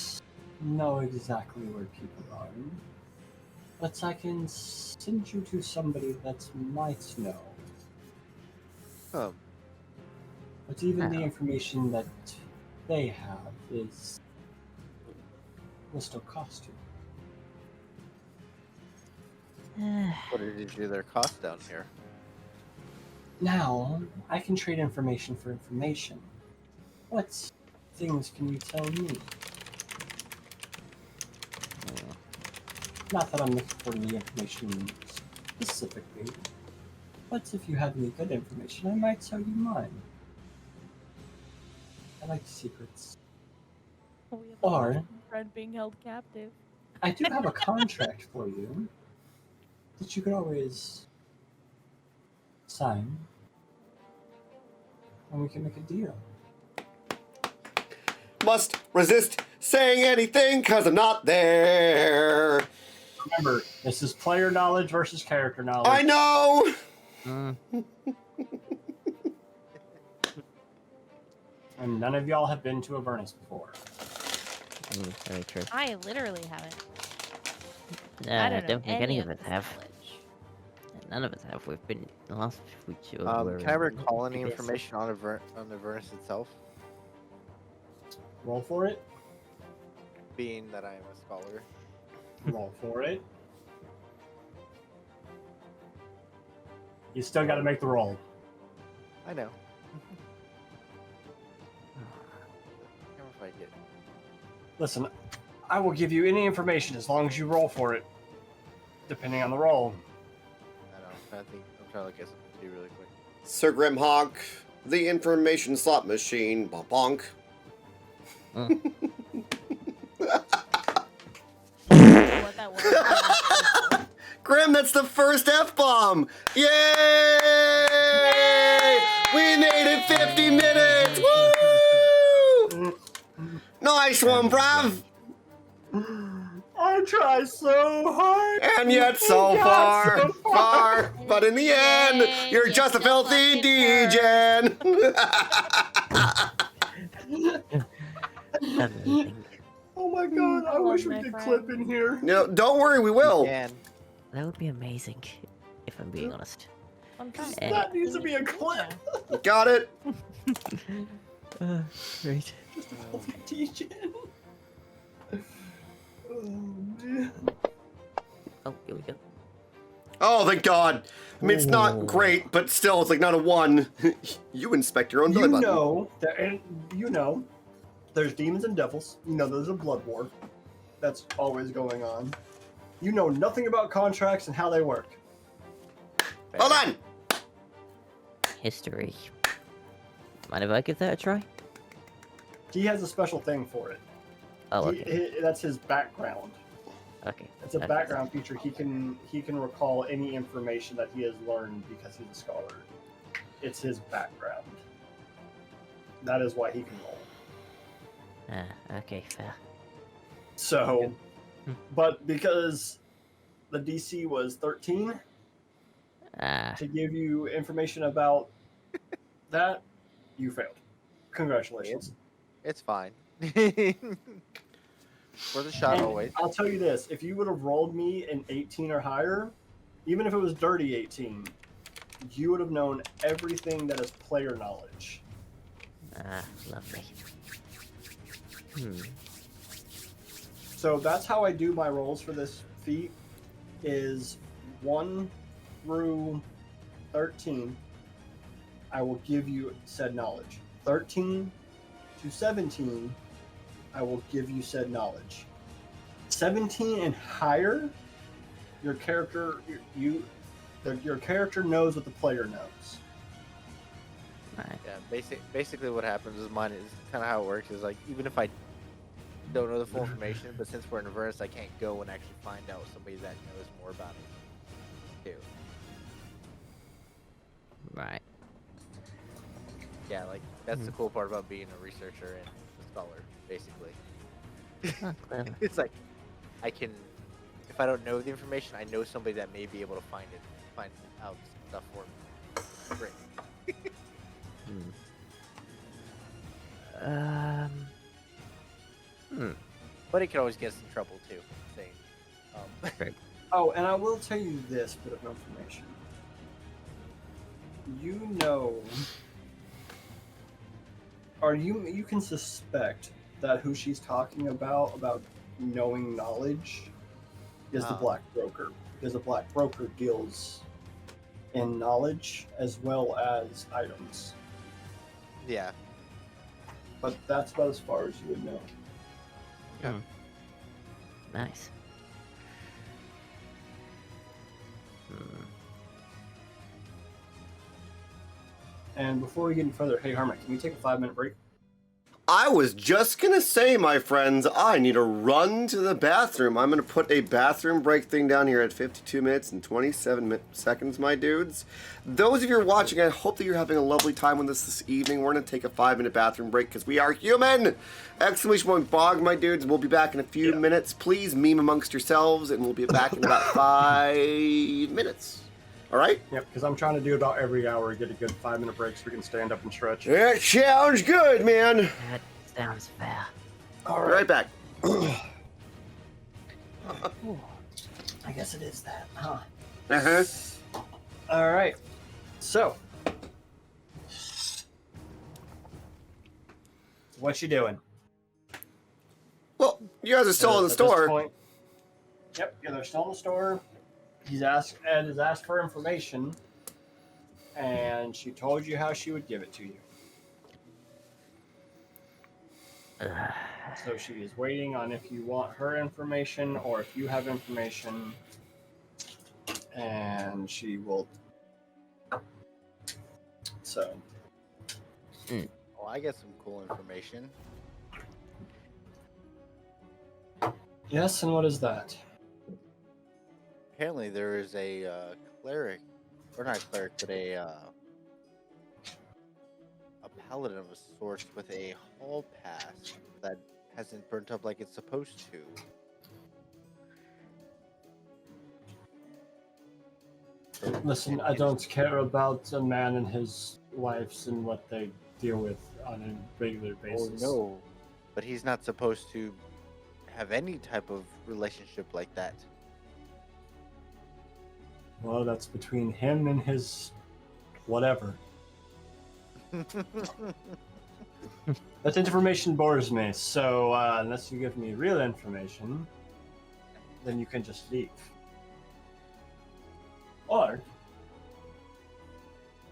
know exactly where people are, but I can send you to somebody that might know. Oh, But even the Oh. information that they have will still cost you. what did you do their cost down here? Now, I can trade information for information. What things can you tell me? Not that I'm looking for any information specifically, but if you have any good information, I might tell you mine. I like secrets. We have Or- a friend being held captive. I do have a contract for you that you could always sign, and we can make a deal. Must resist saying anything because I'm not there. Remember, this is player knowledge versus character knowledge. I know. And none of y'all have been to Avernus before. Very true. I literally haven't. I don't know don't think any of this us have. knowledge. None of us have. We've been the last few. Can I recall any previous- information on the Avernus itself? Roll for it. Being that I am a scholar. Roll for it. You still got to make the roll. I know. If I get. Listen, I will give you any information as long as you roll for it, depending on the roll. I know. I'm trying to get something to do really quick. Sir Grimhawk, the information slot machine. Bonk. What that was. Grim, that's the first F-bomb! Yay! We Nice one, bruv. I tried so hard. And yet so got far, so far. But in the end, you're Yay, just a you're filthy fucking degen. Amazing. Oh my god, I wish we my could friend. clip in here. No, don't worry, we will. And That would be amazing, if I'm being honest. I'm trying Eh. That needs to be a clip. Got it? Great. Just a filthy degen. Oh man. Oh, here we go. Oh, thank God. I mean, it's not Ooh. great, but still, it's like not a 1. You inspect your own belly You button. know that, and you know, there's demons and devils. You know, there's a blood war that's always going on. You know nothing about contracts and how they work. Hold on. History. Mind if I give that a try? He has a special thing for it. Oh, okay. That's his background. Okay. It's a Okay. background feature. He can recall any information that he has learned because he's a scholar. It's his background. That is why he can roll. Okay, fair. So, Hmm. but because the DC was 13, Ah, to give you information about that, you failed. Congratulations. it's fine. For the shot And always. I'll tell you this, if you would have rolled me an 18 or higher, even if it was dirty 18, you would have known everything that is player knowledge. lovely. So that's how I do my rolls for this feat, is 1 through 13, I will give you said knowledge. 13 to 17, I will give you said knowledge. 17 and higher, your character your character knows what the player knows. Right. Yeah, basically what happens is mine is kind of how it works is like even if I don't know the full information, but since we're in Avernus, I can't go and actually find out somebody that knows more about it too. Right. Yeah, like that's the cool part about being a researcher and a scholar, basically. Oh, clever. It's like I can, if I don't know the information, I know somebody that may be able to find out stuff for me. Great. But it can always get us in trouble too. Saying, Oh, and I will tell you this bit of information. You know, or you can suspect that who she's talking about knowing knowledge, is the Oh. Black Broker. Because the Black Broker deals in knowledge as well as items. yeah, But that's about as far as you would know. Nice. And before we get any further, hey Harmon, can we take a 5-minute break? I was just gonna say, my friends, I need to run to the bathroom. I'm gonna put a bathroom break thing down here at 52 minutes and 27 seconds, my dudes. Those of you who are watching, I hope that you're having a lovely time with us this evening. We're gonna take a 5-minute bathroom break because we are human! Exclamation point bog, my dudes. We'll be back in a few minutes. Please meme amongst yourselves, and we'll be back in about 5 minutes. All right? Yep, because I'm trying to do about every hour, get a good 5-minute break so we can stand up and stretch. That sounds good, man. That sounds fair. All Right back. I guess it is that, huh? Uh-huh. All right. So, what you doing? Well, you guys are still in the At this store. point- Yep, yeah, they're still in the store. Ed has asked for information, and she told you how she would give it to you. So she is waiting on if you want her information or if you have information, and she will. So, well, I get some cool information. yes, and what is that? Apparently, there is a cleric, or not a cleric, but a paladin of sorts with a hall pass that hasn't burnt up like it's supposed to. So Listen, I don't care about a man and his wives and what they deal with on a regular Oh basis. no, but he's not supposed to have any type of relationship like that. Well, that's between him and his whatever. That information bores me, so unless you give me real information, then you can just leave. Or,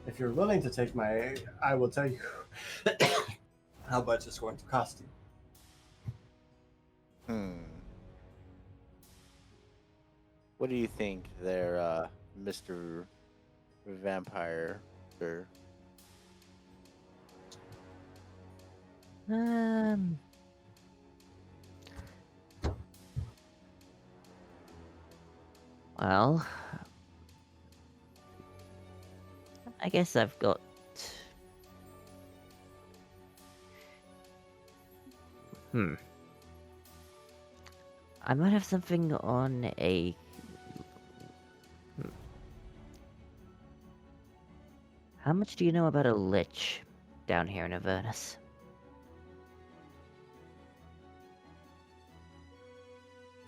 if you're willing to take my, I will tell you how much it's going to cost you. What do you think there, Mr. Vampire, sir? Well, I guess I've got. I might have something on a. How much do you know about a lich down here in Avernus?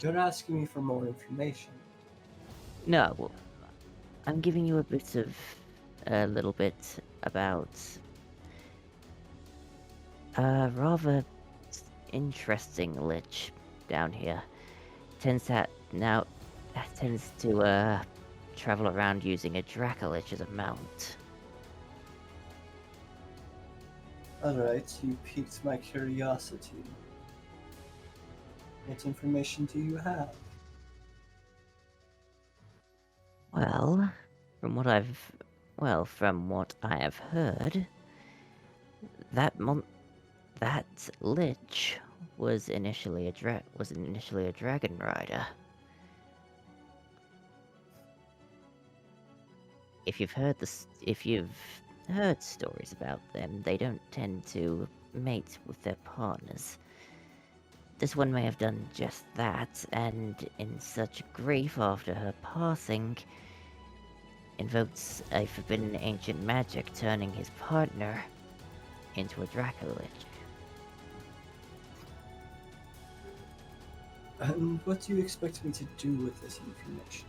You're asking me for more information. No, well, I'm giving you a little bit about a rather interesting lich down here. Tends to travel around using a dracolich as a mount. Alright, you piqued my curiosity. What information do you have? Well, from what I have heard, that lich was initially a dragon rider. If you've heard stories about them, they don't tend to mate with their partners. This one may have done just that, and in such grief after her passing, invokes a forbidden ancient magic, turning his partner into a dracolich. And what do you expect me to do with this information?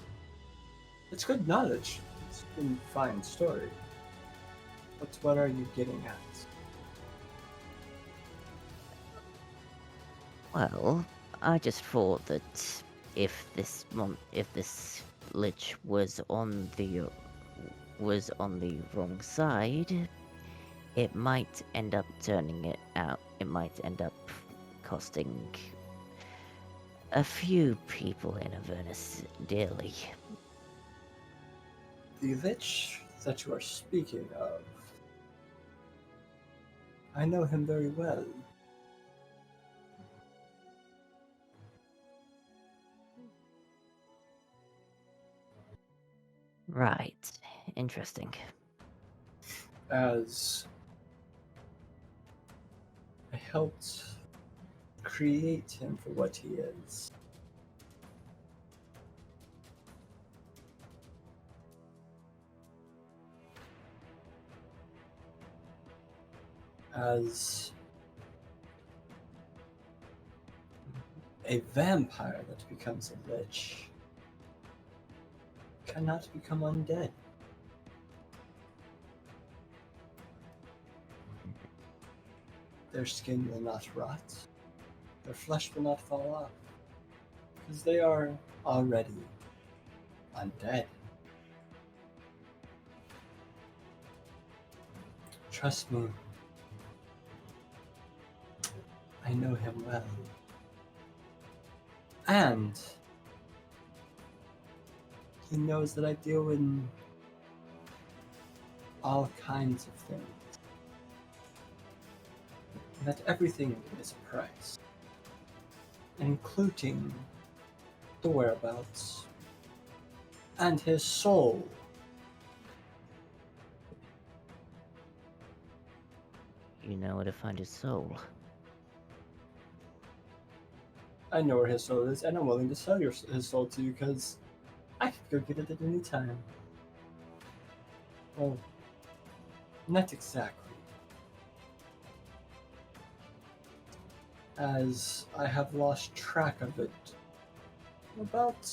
It's good knowledge. It's a fine story. But what are you getting at? Well, I just thought that if this lich was on the wrong side, it might end up turning it out. It might end up costing a few people in Avernus dearly. The lich that you are speaking of, I know him very well. Right. Interesting. As I helped create him for what he is. As a vampire that becomes a lich cannot become undead. Their skin will not rot. Their flesh will not fall off. Because they are already undead. Trust me. I know him well. And he knows that I deal in all kinds of things. That everything is a price, including the whereabouts and his soul. You know where to find his soul. I know where his soul is, and I'm willing to sell his soul to you because I could go get it at any time. Well, not exactly. As I have lost track of it about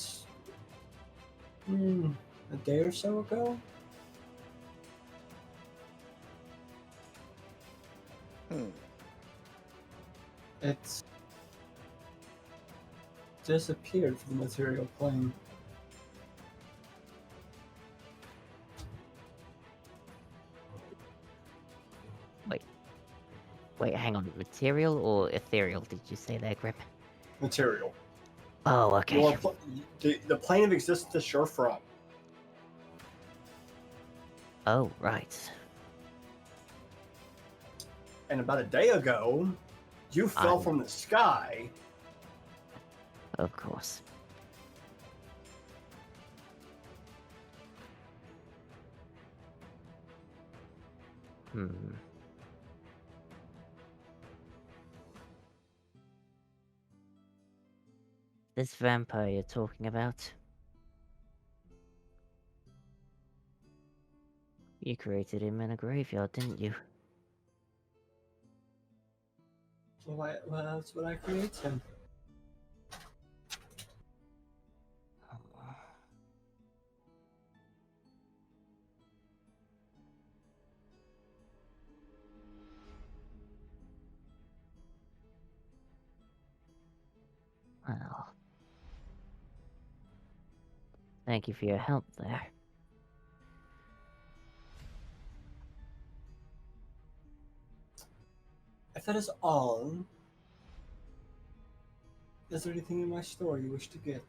a day or so ago. It's disappeared from the material plane. Wait, hang on. Material or ethereal? Did you say there, Grip? Material. Oh, okay. The plane of existence you're from. Oh, right. And about a day ago, you fell from the sky. Of course. This vampire you're talking about? You created him in a graveyard, didn't you? Well, that's what I create him. Well, thank you for your help there. If that is all, is there anything in my store you wish to get?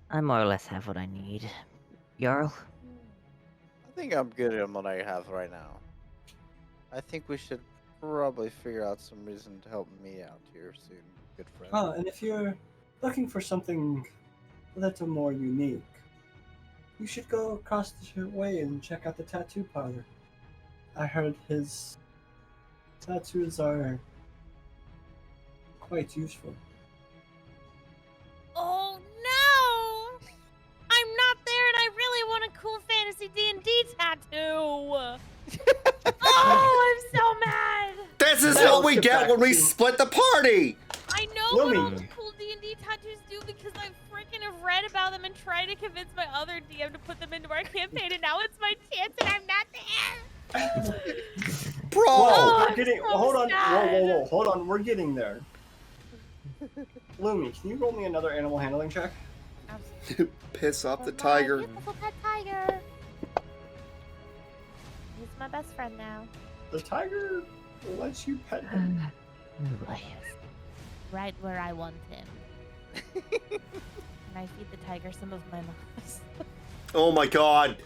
I more or less have what I need. Jarl? I think I'm good on what I have right now. I think we should probably figure out some reason to help me out here soon, good friend. Oh, and if you're looking for something a little more unique, you should go across the way and check out the tattoo parlor. I heard his tattoos are quite useful. Oh no! I'm not there, and I really want a cool fantasy D&D tattoo. Oh, I'm so mad. This is what we get when we split the party. I know what all Lumi. the cool D&D tattoos do because I freaking have read about them and tried to convince my other DM to put them into our campaign, and now it's my chance, and I'm not there. Bro! Whoa, I'm so hold on. sad. Whoa, hold on. We're getting there. Lumi, can you roll me another animal handling check? Piss off the My tiger. beautiful pet tiger. He's my best friend now. The tiger lets you pet him. Oh boy. Right where I want him. And I feed the tiger some of my moss. Oh my god.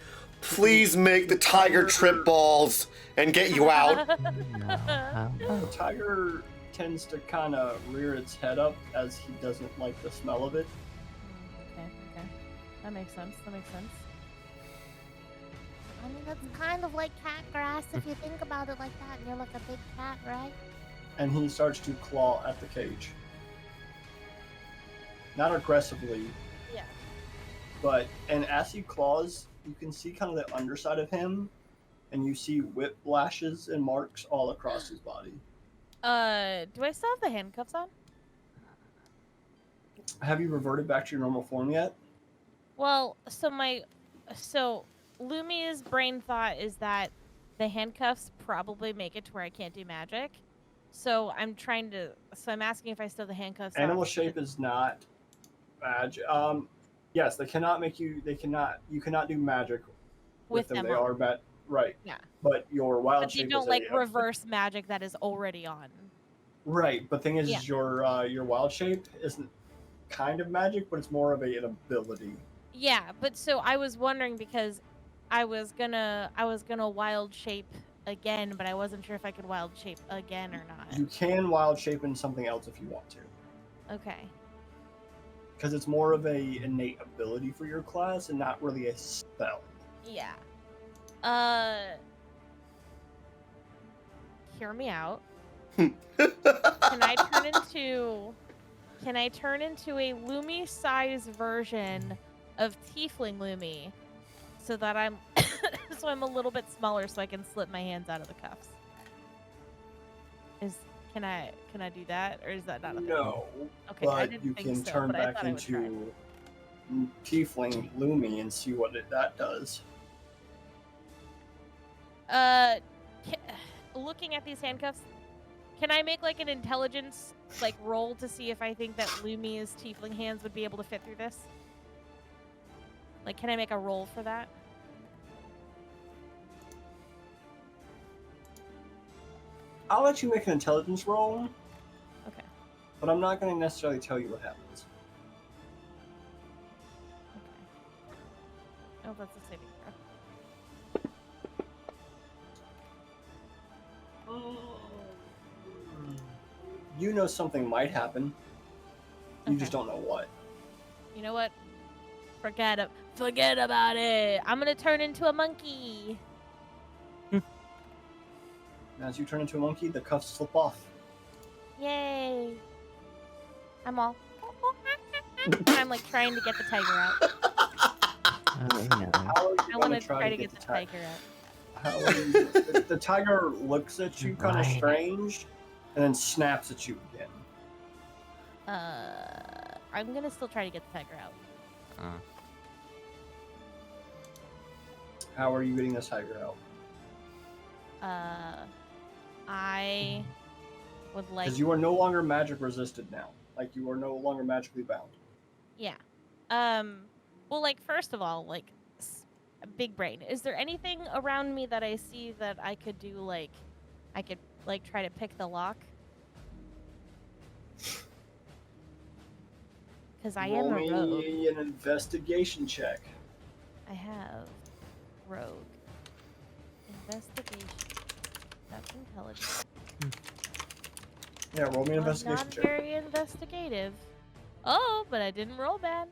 Please make the tiger trip balls and get you out. The tiger tends to kind of rear its head up as he doesn't like the smell of it. Okay. That makes sense. I mean, that's kind of like cat grass if you think about it like that, and you're like a big cat, right? And he starts to claw at the cage. Not aggressively, Yeah. and as he claws, you can see kind of the underside of him, and you see whip lashes and marks all across his body. Do I still have the handcuffs on? Have you reverted back to your normal form yet? Well, so Lumia's brain thought is that the handcuffs probably make it to where I can't do magic. So I'm asking if I still have the handcuffs Animal on. shape is not magic. Yes, you cannot do magic with them. They on. are bad, right? Yeah. But your wild But you shape don't is like reverse magic that is already on. right. But thing is, Yeah. your wild shape isn't kind of magic, but it's more of an ability. Yeah, but so I was wondering because I was gonna wild shape again, but I wasn't sure if I could wild shape again or not. You can wild shape in something else if you want to, Okay. because it's more of a innate ability for your class and not really a spell. Yeah. hear me out. Can I turn into a Lumi size version of Tiefling Lumi so that I'm so I'm a little bit smaller so I can slip my hands out of the cuffs? Can I do that, or is that not a thing? No. Okay, I But didn't you think can so, turn but I back thought I would try. into Tiefling Lumi and see what that does. Looking at these handcuffs, can I make like an intelligence roll to see if I think that Lumi's tiefling hands would be able to fit through this? Like, can I make a roll for that? I'll let you make an intelligence roll, Okay. but I'm not going to necessarily tell you what happens. Okay. Oh, that's a saving throw. You know something might happen. You Okay. just don't know what. You know what? Forget about it. I'm gonna turn into a monkey. As you turn into a monkey, the cuffs slip off. Yay! I'm all. I'm like trying to get the tiger out. Oh, no. How are you I want gonna to try to get the tiger? tiger out. How are you... the tiger looks at you kind of Right. strange, and then snaps at you again. I'm gonna still try to get the tiger out. How are you getting this tiger out? I would like. Because you are no longer magic resisted now. Like, you are no longer magically bound. Yeah. Well, like, first of all, like, big brain. Is there anything around me that I see that I could do, like, I could, like, try to pick the lock? Because I am a Roll rogue. me an investigation check. I have rogue. Investigation. That's intelligence. Yeah, roll me an I'm investigation not check. very investigative. Oh, but I didn't roll bad.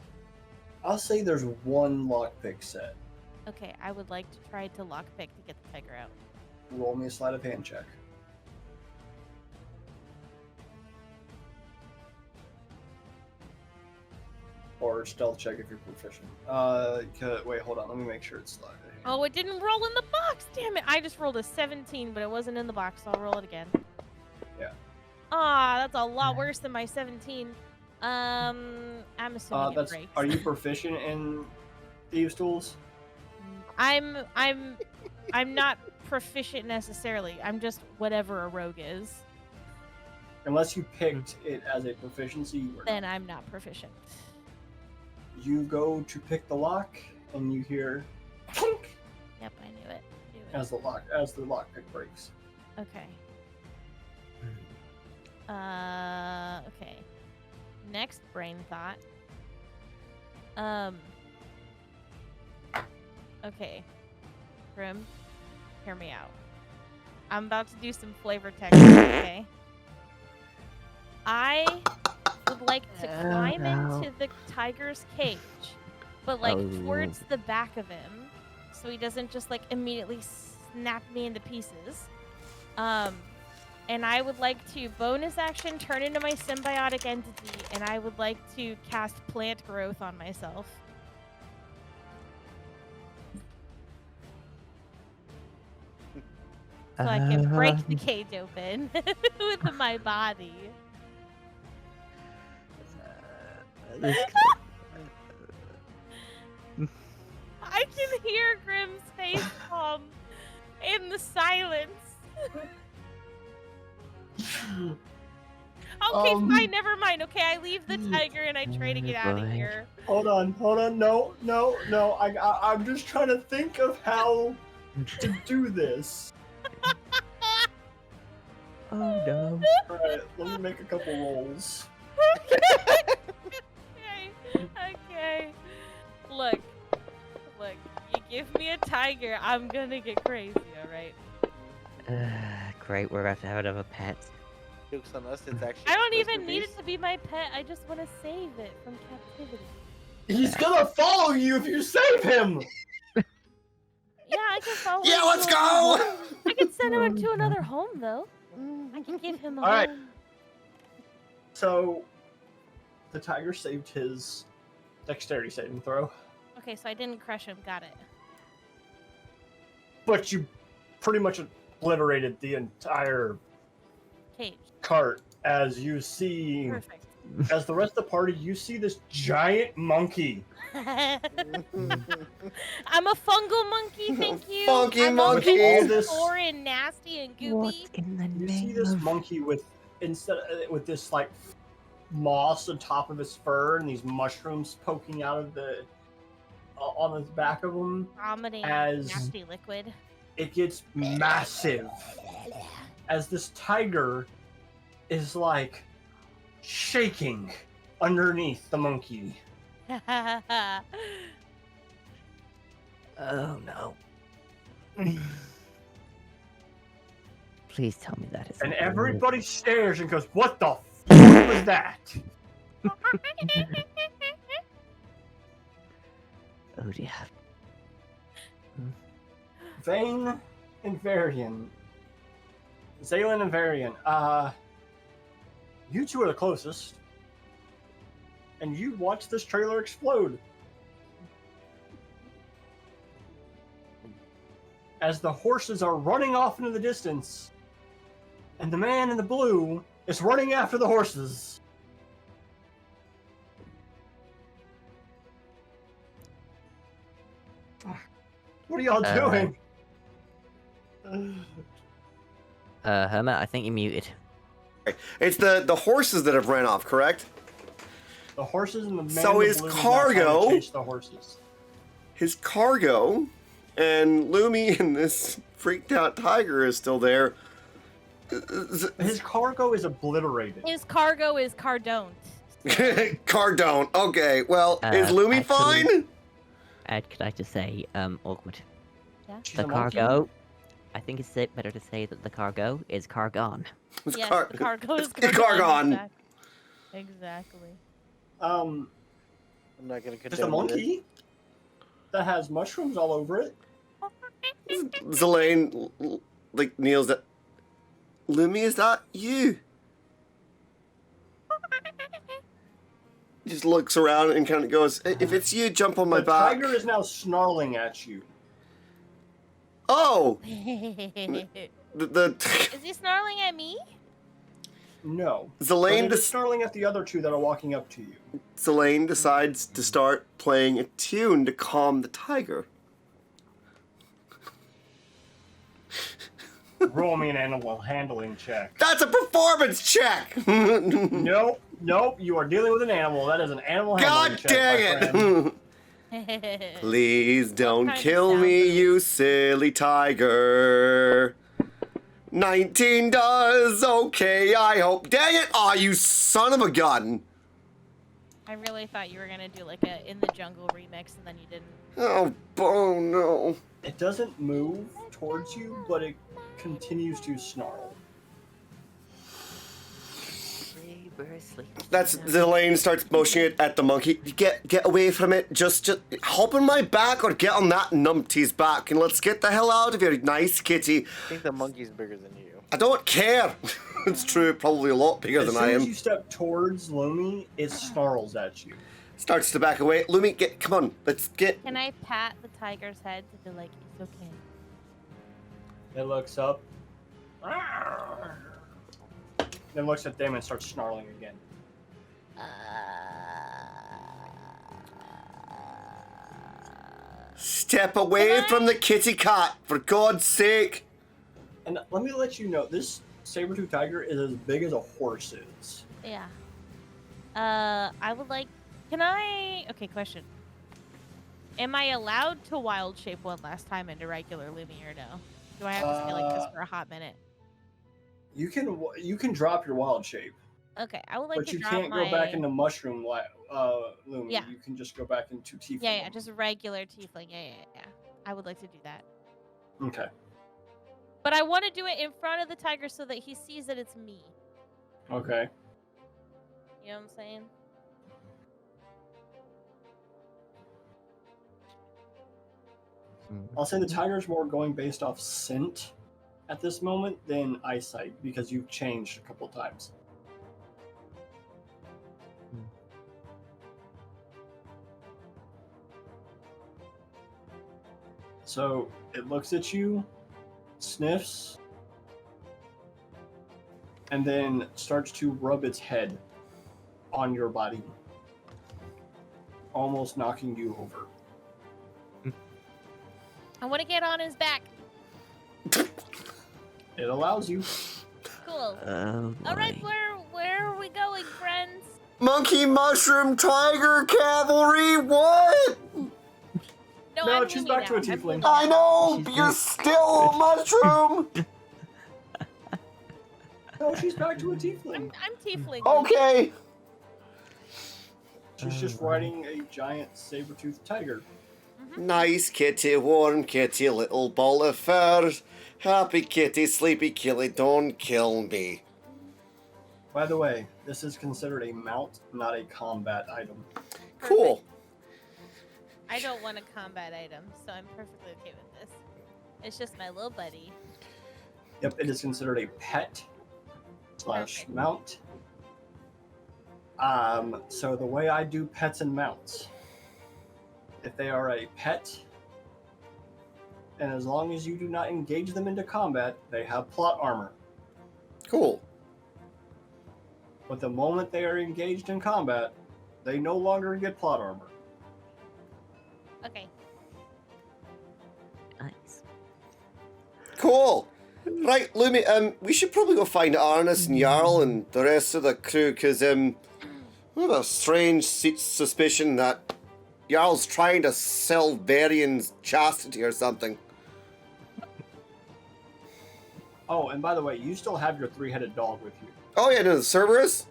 I'll say there's one lockpick set. Okay, I would like to try to lockpick to get the tiger out. Roll me a sleight of hand check. Or stealth check if you're proficient. Wait, hold on. Let me make sure it's sleight of hand. Oh, it didn't roll in the box. Damn it! I just rolled a 17, but it wasn't in the box, so I'll roll it again. Yeah. Ah, that's a lot worse than my 17. I'm assuming it breaks. Are you proficient in thieves' tools? I'm not proficient necessarily. I'm just whatever a rogue is. Unless you picked it as a proficiency, you were Then not. I'm not proficient. You go to pick the lock, and you hear clink Yep, I knew it. as the lockpick breaks. Okay. Okay. Next brain thought. Okay. Grim, hear me out. I'm about to do some flavor text, okay? I would like to climb into the tiger's cage, but like towards the back of him, so he doesn't just like immediately snap me into pieces. And I would like to bonus action turn into my symbiotic entity, and I would like to cast plant growth on myself. So I can break the cage open with my body. I can hear Grim's face palm in the silence. Okay, fine, never mind. Okay, I leave the tiger and I try to get out of here. Hold on. No. I'm just trying to think of how to do this. Oh no. Alright, let me make a couple rolls. Okay. Look, you give me a tiger, I'm gonna get crazy, alright? Great, we're about to have another pet. Jokes on us, it's actually. I don't supposed even to need be- it to be my pet, I just want to save it from captivity. He's gonna follow you if you save him! Yeah, I can follow Yeah, him let's to go! another home. I can send him to another home, though. I can give him a All right. home. So, the tiger saved his dexterity saving throw, Okay, so I didn't crush him. Got it. but you pretty much obliterated the entire Cage. cart as you see, Perfect. as the rest of the party, you see this giant monkey. I'm a fungal monkey, thank you. Funky I'm all monkey. All this- foreign, nasty, and What goopy. in the You see name this of... monkey with this like moss on top of his fur and these mushrooms poking out of the on the back of him. Vomiting As- nasty liquid. It gets massive as this tiger is like shaking underneath the monkey. Oh no. Please tell me that is. And everybody stares and goes, "What the f was that?" Oh dear. Vane and Varian. Zaylen and Varian. You two are the closest. And you watch this trailer explode. As the horses are running off into the distance. And the man in the blue is running after the horses. What are y'all doing? Hermit, I think you're muted. It's the horses that have ran off, correct? The horses and the man So in the is blue cargo- now chase the horses. His cargo and Lumi and this freaked out tiger is still there. His cargo is obliterated. His cargo is Cardone. Cardone. Okay, well, is Uh, Lumi actually- fine? Ed, could I just say, awkward. She's The a monkey. cargo. I think it's better to say that the cargo is cargon. It's Yes, car- the cargo is Cargon. Exactly. I'm not gonna Just a condone it. monkey that has mushrooms all over it. Zelane, like, kneels that. Lumi, is that you? Just looks around and kind of goes, if it's you, jump on my The back. tiger is now snarling at you. Oh! Is The he snarling at me? No. But Zelane, it is snarling at the other two that are walking up to you. Zelane decides to start playing a tune to calm the tiger. Roll me an animal handling check. That's a performance check! Nope, nope. You are dealing with an animal. That is an animal handling God check. my dang friend. it! Please don't kind of kill sound me, is- you silly tiger. 19 does okay, I hope. Dang it! Aw, you son of a gun! I really thought you were gonna do like a In the Jungle remix, and then you didn't. Oh no. It doesn't move towards you, but it continues to snarl. That's Zelane starts motioning it at the monkey. Get away from it. Just hop on my back or get on that numpty's back and let's get the hell out of here, nice kitty. I think the monkey's bigger than you. I don't care. It's true, probably a lot bigger As than soon I as am. you step towards Lumi, it snarls at you. Starts to back away. Lumi, come on, let's get. Can I pat the tiger's head to be like, it's okay? It looks up. Then looks at them and starts snarling again. Step away from the kitty cat, for God's sake. And let me let you know, this saber-tooth tiger is as big as a horse is. Yeah. I would like. Can I? Okay, question. Am I allowed to wild shape one last time into regular Lumi or no? Do I have to stay like this for a hot minute? You can drop your wild shape, Okay, I would like but to you drop can't my. go back into mushroom Lumi. Yeah. You can just go back into tiefling. Yeah, just regular tiefling. Yeah. I would like to do that. Okay. But I want to do it in front of the tiger so that he sees that it's me. Okay. You know what I'm saying? I'll say the tiger's more going based off scent at this moment than eyesight because you've changed a couple times. So it looks at you, sniffs, and then starts to rub its head on your body, almost knocking you over. I want to get on his back. It allows you. Cool. Oh All right, boy. where are we going, friends? Monkey, mushroom, tiger, cavalry, what? No, I'm she's Lumi back to now. a I'm tiefling. Lumi I now. know, She's you're good. still a mushroom. No, she's back to a tiefling. I'm tiefling. Okay. She's just riding a giant saber-toothed tiger. Nice kitty, warm kitty, little ball of fur. Happy kitty, sleepy kitty, don't kill me. By the way, this is considered a mount, not a combat item. Cool. I don't want a combat item, so I'm perfectly okay with this. It's just my little buddy. Yep, it is considered a pet / Perfect. mount. So the way I do pets and mounts, if they are a pet, and as long as you do not engage them into combat, they have plot armor. Cool. But the moment they are engaged in combat, they no longer get plot armor. Okay. Nice. Cool. Right, Lumi, we should probably go find Arnis and Jarl and the rest of the crew, because, we have a strange suspicion that Jarl's trying to sell Varian's chastity or something. Oh, and by the way, you still have your 3-headed dog with you. Oh yeah, no, the Cerberus?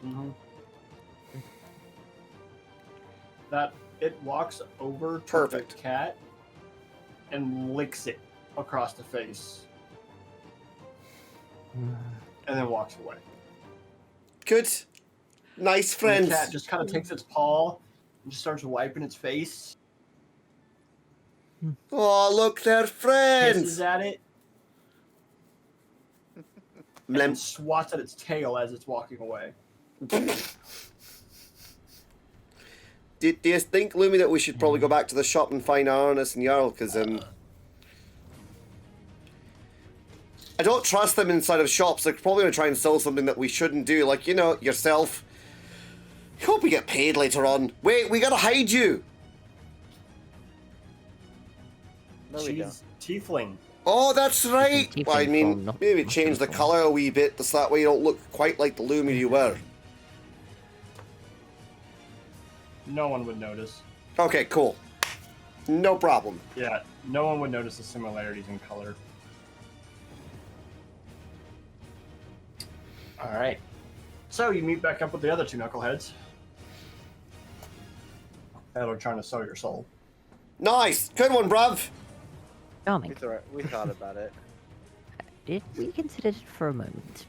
Mm-hmm. That it walks over to Perfect. the cat and licks it across the face, and then walks away. Good. Nice And friends. the cat just kind of takes its paw and just starts wiping its face, Oh, look, they're friends. hisses at it, and Blem. swats at its tail as it's walking away. Do you think, Lumi, that we should probably go back to the shop and find Arnis and Jarl? Because, I don't trust them inside of shops. They're probably going to try and sell something that we shouldn't do. Like, you know, yourself. I hope we get paid later on. Wait, we gotta hide you. No, we don't. She's tiefling. Oh, that's right. Tiefling Well, I mean, form, not maybe mushroom change the form. colour a wee bit, so that way you don't look quite like the Lumi you were. No one would notice. Okay, cool. No problem. Yeah, no one would notice the similarities in color. All right. So you meet back up with the other two knuckleheads that are trying to sell your soul. Nice. Good one, bruv. Charming. We thought about it. We considered it for a moment.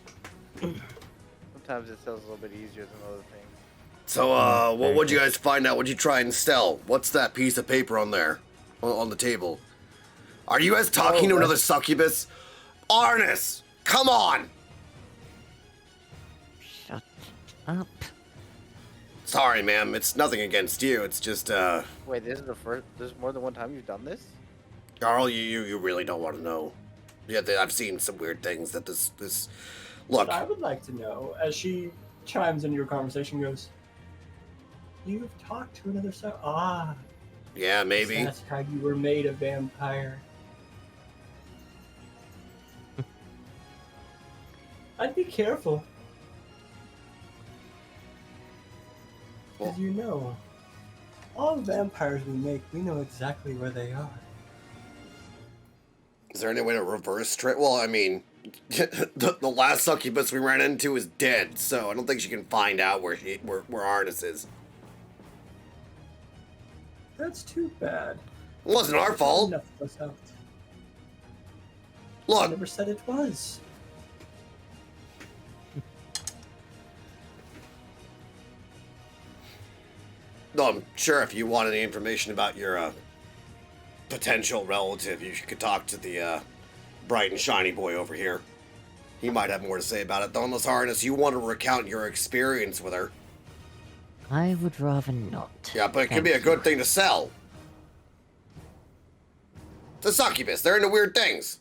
Sometimes it sells a little bit easier than other things. So, what'd you guys find out? What'd you try and sell? What's that piece of paper on there? On the table? Are you guys talking to another succubus? Arnis! Come on! Shut up. Sorry, ma'am. It's nothing against you. It's just, Wait, this is more than one time you've done this? Jarl, you really don't want to know. Yeah, I've seen some weird things that this... Look, What I would like to know, as she chimes into your conversation, goes, "You've talked to another yeah, maybe. That's how you were made a vampire." I'd be careful. Because you know, all vampires we make, we know exactly where they are. Is there any way to reverse trade? Well, I mean, the last succubus we ran into is dead, so I don't think she can find out where Arnis is. That's too bad. It wasn't our fault. Enough of us out. I Look, never said it was. no, I'm sure if you want any information about your potential relative, you could talk to the bright and shiny boy over here. He might have more to say about it. Dauntless Harness, you want to recount your experience with her. I would rather not. Yeah, but it could Thank be a you. good thing to sell. It's a succubus. They're into weird things.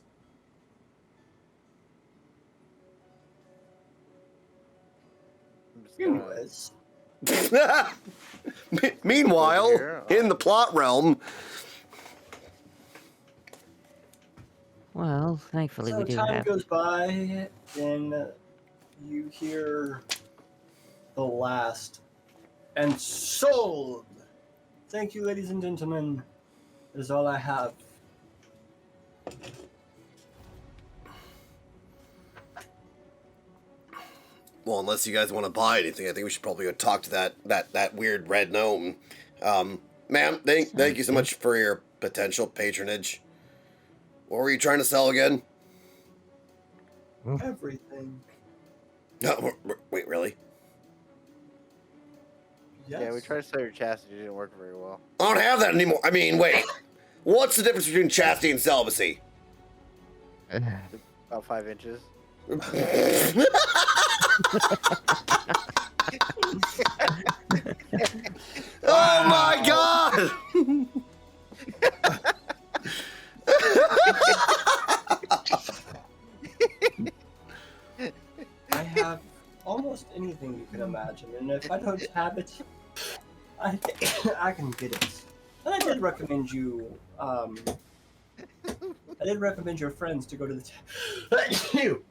I'm just gonna- Anyways, Meanwhile, in the plot realm, Well, thankfully so we do time have. goes by, and you hear the last and sold. Thank you, ladies and gentlemen. That is all I have. well, unless you guys want to buy anything, I think we should probably go talk to that weird red gnome. Ma'am, thank you so much for your potential patronage. What were you trying to sell again? Everything. No, wait, really? Yes. Yeah, we tried to sell your chastity. It didn't work very well. I don't have that anymore. I mean, wait. What's the difference between chastity and celibacy? About 5 inches. Oh my god! I have almost anything you can imagine, and if I don't have it, I can get it. And I did recommend you. I did recommend your friends to go to the.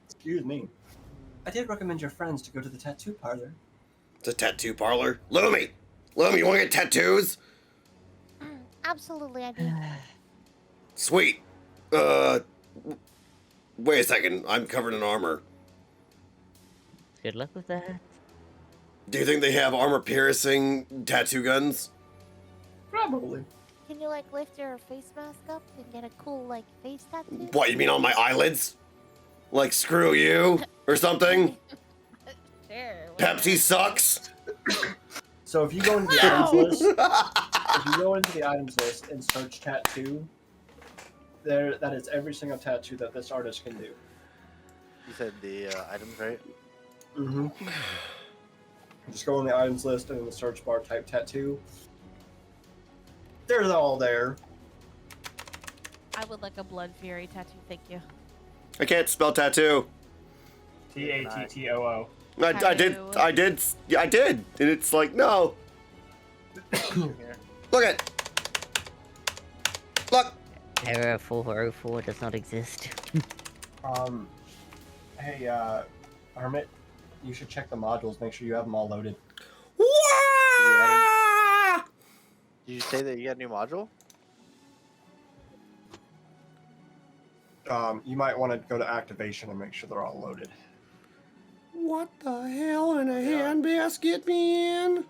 Excuse me. I did recommend your friends to go to the tattoo parlor. It's a tattoo parlor. Lumi, you want to get tattoos? Absolutely, I do. Sweet. Wait a second. I'm covered in armor. Good luck with that. Do you think they have armor-piercing tattoo guns? Probably. Can you like lift your face mask up and get a cool like face tattoo? What, you mean on my eyelids? Like, screw you? Or something? Sure. Pepsi sucks? So if you go into the items list, if you go into the items list and search tattoo, that is every single tattoo that this artist can do. You said the items, right? Mm-hmm. Just go on the items list and in the search bar type tattoo. They're all there. I would like a blood fury tattoo, thank you. I can't spell tattoo. Tattoo. I did, and it's like, no. Here. Look it. Look. Error 404 does not exist. Hey, Hermit, you should check the modules. Make sure you have them all loaded. Wah! Did you say that you got a new module? You might want to go to activation and make sure they're all loaded. What the hell in a handbasket, man?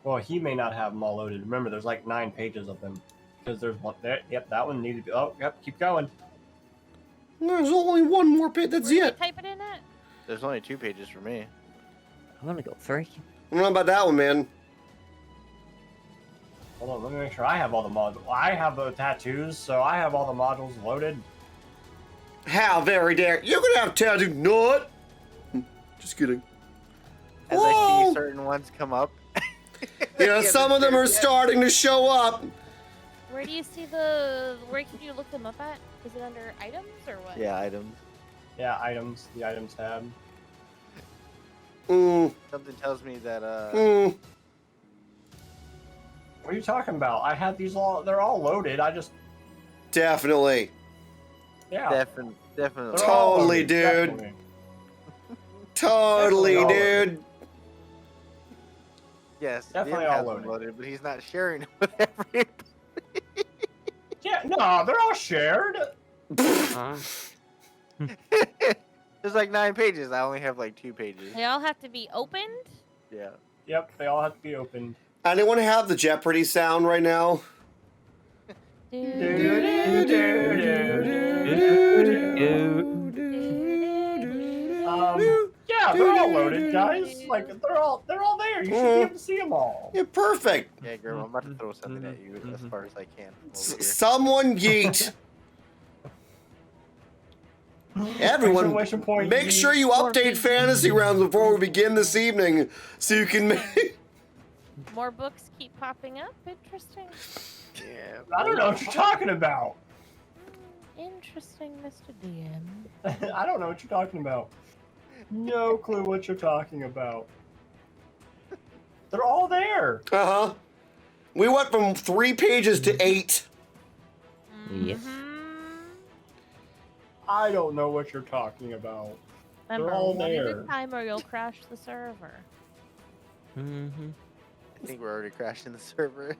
Well, he may not have them all loaded. Remember, there's like 9 pages of them. Because there's one there. Yep, that one needed to be. Oh, yep, keep going. There's only one more page. That's Where do you it. type it in at? There's only 2 pages for me. I've only got 3. I don't know about that one, man. Hold on, let me make sure I have all the modules. I have the tattoos, so I have all the modules loaded. How very dare you could have tattoo nut. Just kidding. As I Whoa! see certain ones come up. Yeah, some of them are starting to show up. Where do you see the? Where can you look them up at? Is it under items or what? Yeah, items. Yeah, items. The items tab. Something tells me that What are you talking about? I had these all. They're all loaded. I just. Definitely. Yeah. definitely. they're all Totally, loaded, dude. definitely. Totally, Definitely all dude. Yes, Definitely Dim all has them loaded. loaded, but he's not sharing them with everybody. Yeah, no, they're all shared. There's like 9 pages. I only have like 2 pages. They all have to be opened. Yeah. Yep, they all have to be opened. Anyone have the Jeopardy sound right now? Yeah, they're all loaded, guys. Like they're all there. You should be able to see them all. Yeah, perfect. Yeah, girl, I'm about to throw something at you as far as I can. Over here. Someone yeet. Everyone, Exclamation point make Z. sure you update fantasy rounds before we begin this evening, so you can make. More books keep popping up. Interesting. Yeah. I don't know what you're talking about. Interesting, Mr. DM. I don't know what you're talking about. No clue what you're talking about. They're all there. Uh-huh. We went from 3 pages to 8. Yes. I don't know what you're talking about. Remember, all one at there. a time or you'll crash the server. Mm-hmm. I think we're already crashing the server.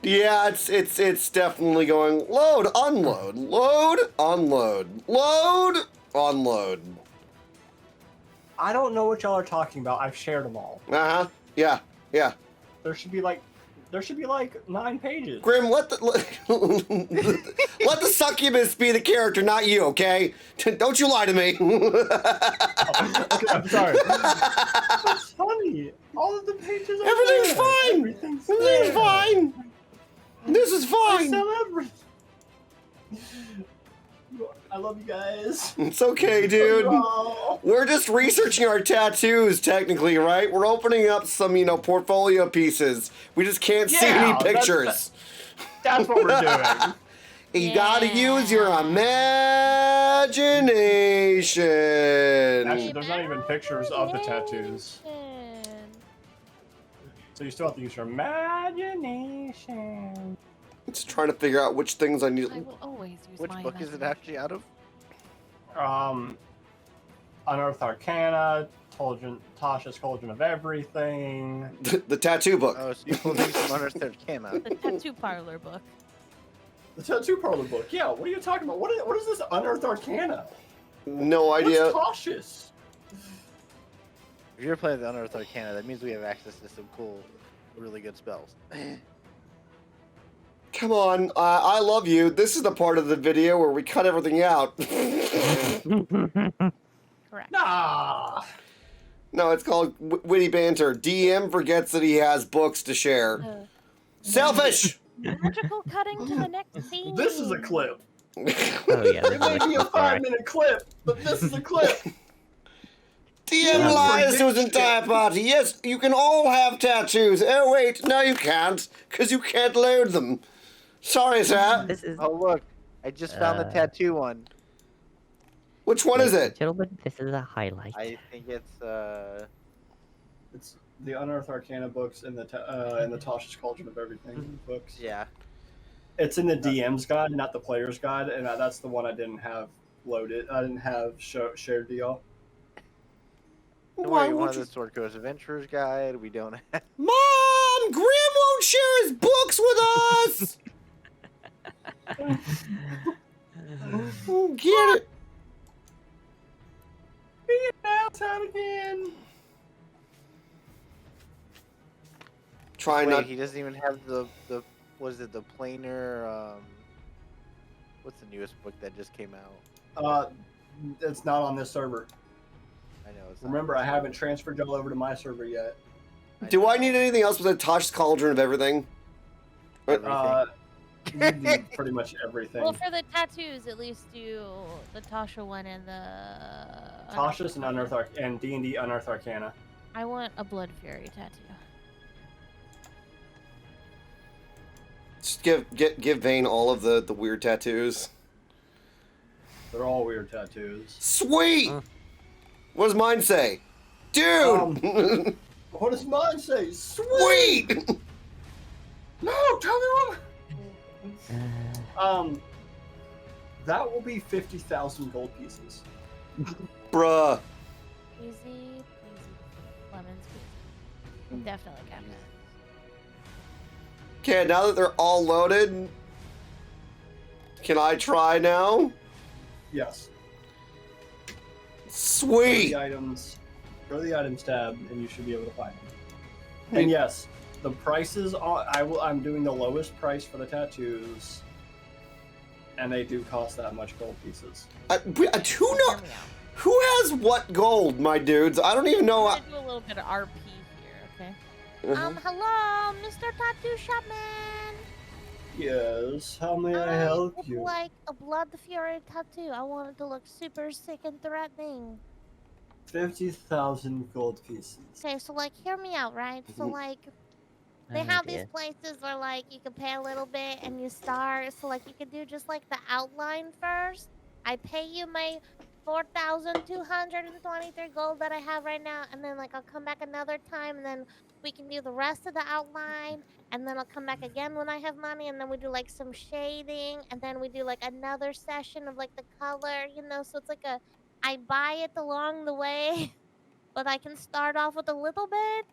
Yeah, it's definitely going load, unload, load, unload, load, unload. I don't know what y'all are talking about. I've shared them all. Uh-huh. Yeah, yeah. There should be like 9 pages. Grim, let the let the succubus be the character, not you, okay? Don't you lie to me. Okay, I'm sorry. It's funny. All of the pages are Everything's there. fine. Everything's Everything's there. fine. This is I fine. sell everything. I love you guys. It's okay, Love dude. you all. We're just researching our tattoos, technically, right? We're opening up some, portfolio pieces. We just can't see Yeah, any pictures. That's what we're doing. You gotta use your imagination. Actually, there's not even pictures of the tattoos. So you still have to use your imagination. Just trying to figure out which things I need. I will always use Which my book is it imagination. actually out of? Unearthed Arcana, Tasha's Cauldron of Everything. The tattoo book. Oh, so you pulled these from Unearthed Arcana. The tattoo parlor book. The Tattoo Parlor book. Yeah, what are you talking about? What is this Unearthed Arcana? No idea. What's cautious? If you're playing the Unearthed Arcana, that means we have access to some cool, really good spells. Come on, I love you. This is the part of the video where we cut everything out. Correct. Nah. No, it's called witty banter. DM forgets that he has books to share. Selfish. Magical cutting to the next scene. This is a clip. Oh yeah. It may be a 5-minute clip, but this is a clip. DM lies to his entire party. Yes, you can all have tattoos. Oh wait, no you can't, because you can't load them. Sorry, sir. This is. Oh look, I just found the tattoo one. Which one is Ladies and it? Gentlemen, this is a highlight. I think it's It's the Unearthed Arcana books and the Tasha's Cauldron of Everything books. yeah. It's in the DM's guide, not the player's guide, and that's the one I didn't have loaded. I didn't have shared to y'all. Don't Why worry, one would of you? the Sword Coast Adventurers guide. We don't have. Mom, Grim won't share his books with us. Get it? Being downtown again. Try Wait, not. he doesn't even have the what is it, the planar what's the newest book that just came out? It's not on this server. I know it's not. Remember, I haven't transferred y'all over to my server yet. Do I need anything else besides Tosh's Cauldron of Everything? You need pretty much everything. Well, for the tattoos, at least do the Tasha one and the. Tasha's and Unearthed and D&D Unearthed Arcana. I want a Blood Fury tattoo. Just give Vane all of the weird tattoos. They're all weird tattoos. Sweet. What does mine say? Dude. What does mine say? Sweet. Sweet. No, tell me what. That will be 50,000 gold pieces. Bruh. Easy peasy. Lemon squeezy. Definitely got that. Okay, now that they're all loaded, can I try now? Yes. Go to Sweet. the items. Go to the items tab, and you should be able to find them. And yes, the prices are. I'm doing the lowest price for the tattoos, and they do cost that much gold pieces. Who know? Hear me out. Who has what gold, my dudes? I don't even know. I'm gonna do a little bit of RP here, okay? Hello, Mr. Tattoo Shopman. Yes, how may I I help would you? like a blood fury tattoo. I want it to look super sick and threatening. 50,000 gold pieces. Okay, so like, hear me out, right? So like, they Oh have these dear. places where like you can pay a little bit and you start. So like, you can do just like the outline first. I pay you my 4,223 gold that I have right now, and then like I'll come back another time, and then we can do the rest of the outline, and then I'll come back again when I have money, and then we do like some shading, and then we do like another session of like the color, so it's like I buy it along the way, but I can start off with a little bit.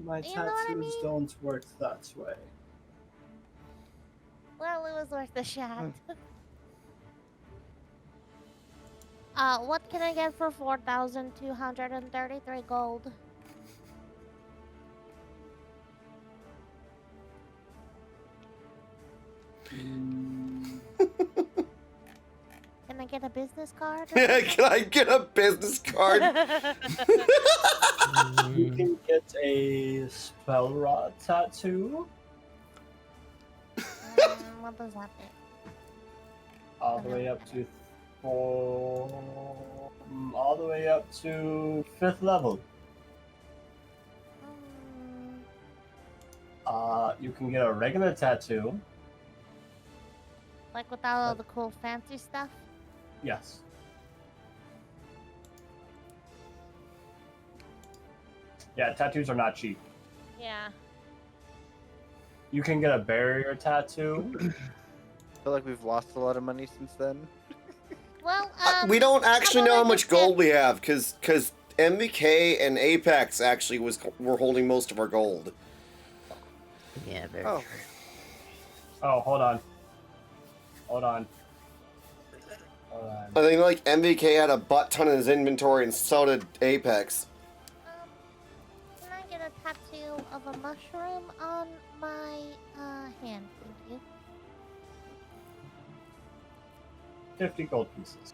My You know what I tattoos mean? don't work that way. Well, it was worth a shot. Hmm. What can I get for 4,233 gold? Mm, Can I get a business card? Can I get a business card? you can get a spell rod tattoo What does that do? all the way up to all the way up to 5th level. Mm, You can get a regular tattoo. like without all the cool fancy stuff? Yes. Yeah, tattoos are not cheap. Yeah. You can get a barrier tattoo. I feel like we've lost a lot of money since then. Well, We don't actually know how much just get- gold we have, because MVK and Apex actually were holding most of our gold. Yeah, very Oh. true. Oh, hold on. Hold on. Hold on. I think like MVK had a butt ton in his inventory, and so did Apex. Can I get a tattoo of a mushroom on my hand? Thank you. 50 gold pieces.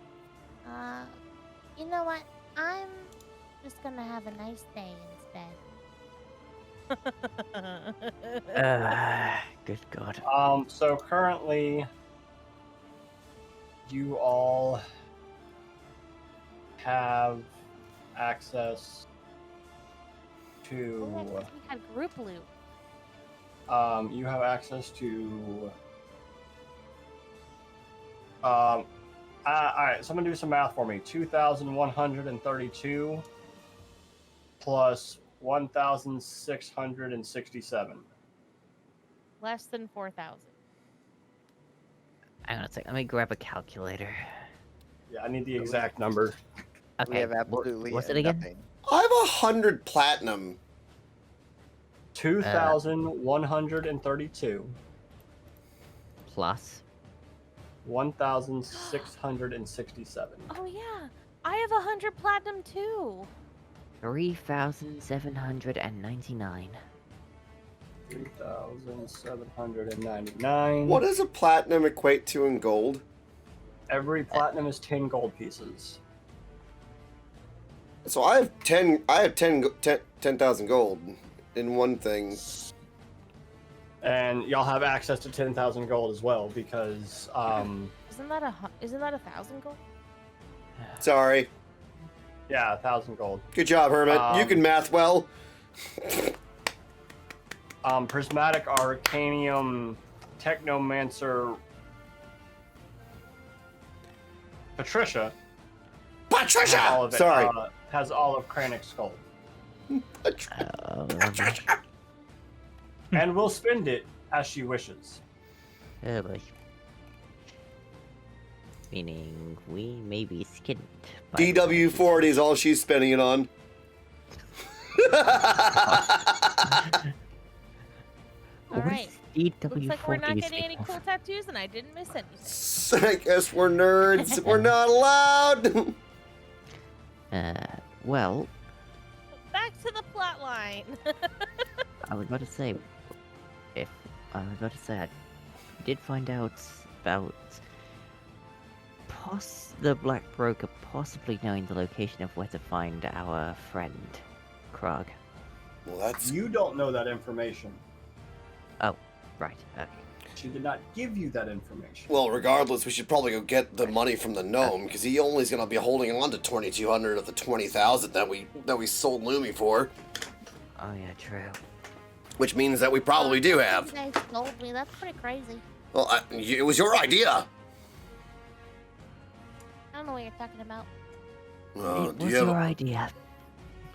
You know what? I'm just gonna have a nice day instead. Good God. So currently, you all have access Oh, yeah, to. 'cause we had group loot. You have access to. All right, so I'm gonna do some math for me. 2,132 plus 1,667. Less than 4,000. Hang on a sec. Let me grab a calculator. Yeah, I need the exact number. Okay. We have absolutely what's it again? nothing. I have 100 platinum. 2,132. Plus. 1,667. Oh yeah, I have 100 platinum too. 3,799. 3,799. What does a platinum equate to in gold? Every platinum is 10 gold pieces. So I have 10,000 gold in one thing. And y'all have access to 10,000 gold as well because Isn't that 1,000 gold? Sorry. yeah, 1,000 gold. Good job, Hermit. You can math well. Prismatic Arcanium Technomancer Patricia Patricia! has all of it, Sorry. has all of Kranich Skull. Oh, And will spend it as she wishes. oh boy. Meaning we may be skinned. by the DW40 is all she's spending it on. All What right. is Looks like we're not DW40 getting any speak cool of? tattoos, and I didn't miss anything. I guess we're nerds. We're not allowed. Well, Back to the plot line. I was about to say, I did find out about the Black Broker possibly knowing the location of where to find our friend, Krog. Well, that's You don't know that information. Oh. Right. Okay. She did not give you that information. Well, regardless, we should probably go get the money from the gnome because he only is going to be holding on to 2,200 of the 20,000 that we sold Lumi for, Oh yeah, true. which means that we probably do have. You guys told me. That's pretty crazy. Well, it was your idea. I don't know what you're talking about. It Do was you have? your idea.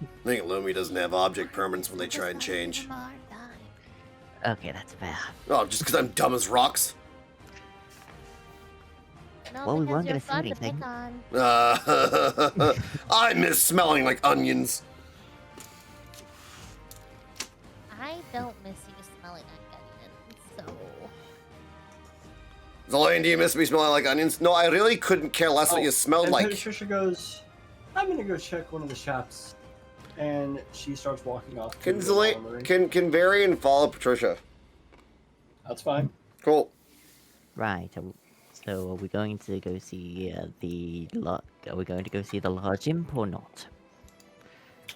I think Lumi doesn't have object permanence when they try and change. Give 'em a hard time. Okay, that's fair. Oh, just because I'm dumb as rocks. No, Well, we because weren't you're gonna say fun to anything. pick on. I miss smelling like onions. I don't miss you smelling like onions, so... Zelaine, do you miss me smelling like onions? No, I really couldn't care less what you smelled and like. Patricia goes, I'm gonna go check one of the shops. And she starts walking off. to Can the Zelaine, armory. can Varian follow Patricia? That's fine. Cool. Right. So are we going to go see Are we going to go see the large imp or not?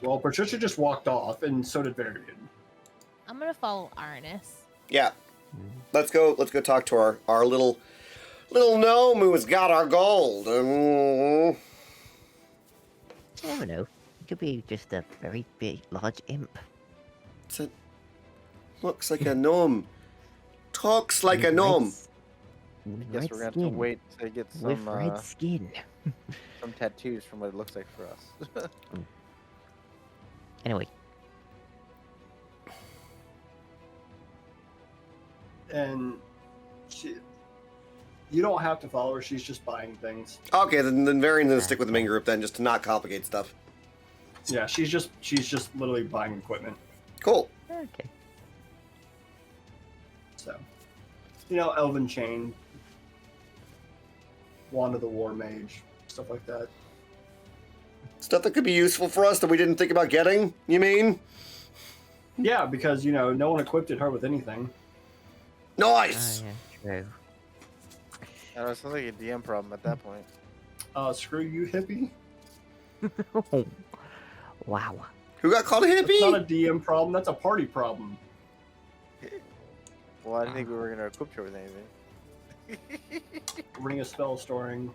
Well, Patricia just walked off, and so did Varian. I'm gonna follow Arnis. Yeah. Let's go talk to our little gnome who's got our gold. You never know. It could be just a very big, large imp. Looks like a gnome. Talks like a With gnome. With Guess red we're gonna have skin. to wait to get With some red skin. some tattoos from what it looks like for us. Anyway, And you don't have to follow her. She's just buying things. Okay, then Varian's gonna stick with the main group then, just to not complicate stuff. Yeah, she's just literally buying equipment. Cool. okay. So, elven chain, wand of the war mage, stuff like that. Stuff that could be useful for us that we didn't think about getting, you mean? Yeah, because no one equipped her with anything. Nice! Oh, yeah, true. I know, it sounds like a DM problem at that point. Screw you, hippie. Wow. Who got called a That's not a hippie? DM problem. That's a party problem. Well, I didn't think we were gonna equip her with anything. Ring a spell storing.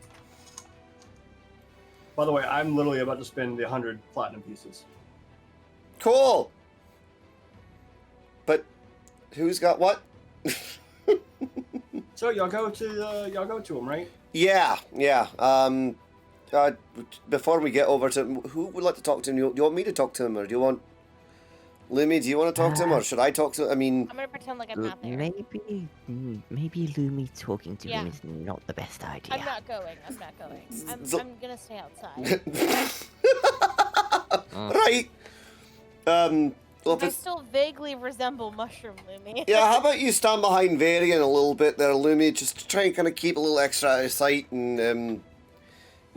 By the way, I'm literally about to spend the 100 platinum pieces. Cool. But who's got what? So y'all go to him, right? Yeah. Before we get over to him, who would like to talk to him? Do you want me to talk to him, or do you want Lumi? Do you want to talk to him, or should I talk to him? I mean, I'm gonna pretend like I'm not there. Maybe Lumi talking to him Yeah. is not the best idea. I'm not going. I'm Z- gonna stay outside. right. Well, if I it's, still vaguely resemble Mushroom Lumi. yeah, how about you stand behind Varian a little bit there, Lumi, just to try and kind of keep a little extra out of sight, and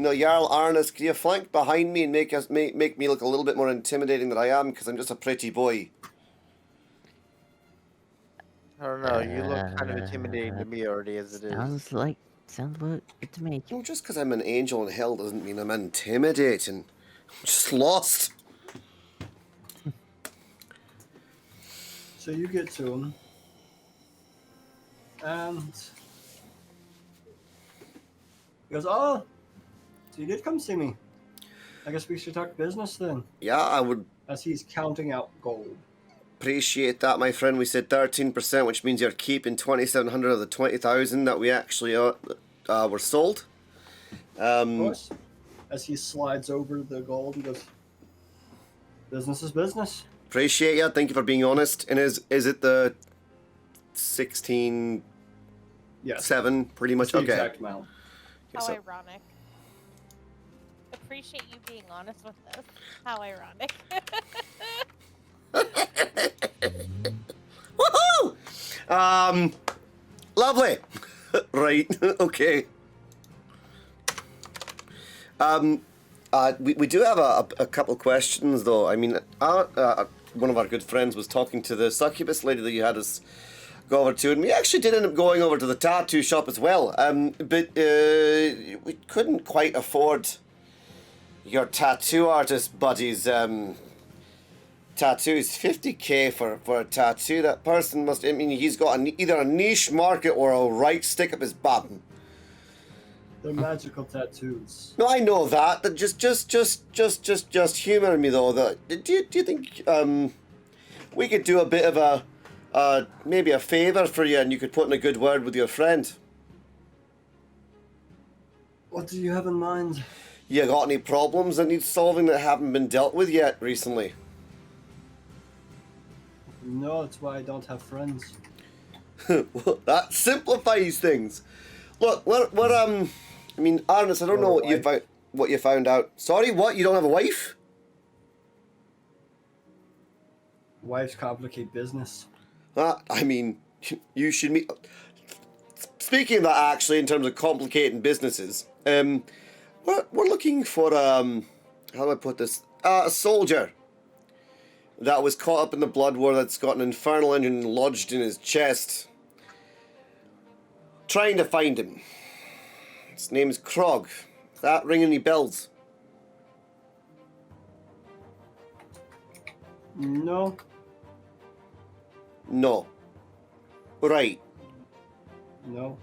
Jarl Arnis, can you flank behind me and make me look a little bit more intimidating than I am, because I'm just a pretty boy. I don't know. You look kind of intimidating to me already as it is. Sounds good to me. Well, just because I'm an angel in hell doesn't mean I'm intimidating. I'm just lost. So you get to him, and he goes, "Oh, so you did come see me. I guess we should talk business then." Yeah, I would As he's counting out gold. appreciate that, my friend. We said 13%, which means you're keeping 2,700 of the 20,000 that we actually were sold. Of course. As he slides over the gold, he goes, "Business is business." Appreciate you. Thank you for being honest. And is it the 16.7 Yes. pretty much? The Okay. exact amount. How so- ironic. Appreciate you being honest with us. How ironic. Woohoo! Lovely. Right. Okay. We do have a couple questions though. I mean, one of our good friends was talking to the succubus lady that you had us go over to, and we actually did end up going over to the tattoo shop as well. But we couldn't quite afford your tattoo artist buddies' tattoos. 50k for a tattoo. That person must. I mean, he's got either a niche market or a right stick up his bum. They're magical tattoos. No, I know that. That just humor me though. Do you think we could do a bit of a maybe a favor for you, and you could put in a good word with your friend? What do you have in mind? You got any problems that need solving that haven't been dealt with yet recently? No, that's why I don't have friends. Well, that simplifies things. Look, I mean, Arnis, I don't know what you found out. Sorry, what? You don't have a wife? Wives complicate business. I mean, you should meet. Speaking of that, actually, in terms of complicating businesses, we're looking for how do I put this? A soldier that was caught up in the blood war that's got an infernal engine lodged in his chest. Trying to find him. His name is Krog. Does that ring any bells? No. No. Right. No.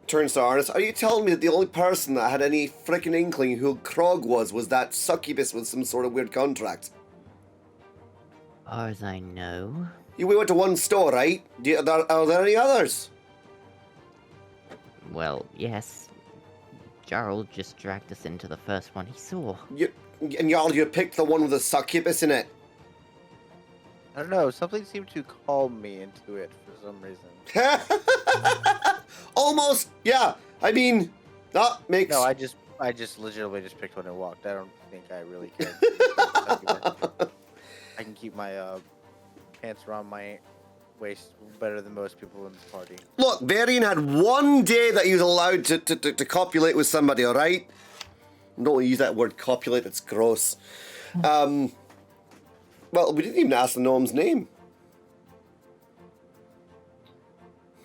Turns to Arnis. Are you telling me that the only person that had any frickin' inkling who Krog was that succubus with some sort of weird contract? Far as I know. We went to one store, right? Are there any others? Well, yes. Jarl just dragged us into the first one he saw. You picked the one with the succubus in it. I don't know. Something seemed to call me into it for some reason. Almost, yeah. I mean, that makes. No, I just legitimately just picked one and walked. I don't think I really care. I can keep my pants around my waist better than most people in the party. Look, Varian had one day that he was allowed to copulate with somebody, alright? Don't use that word copulate, it's gross. Well, we didn't even ask the gnome's name.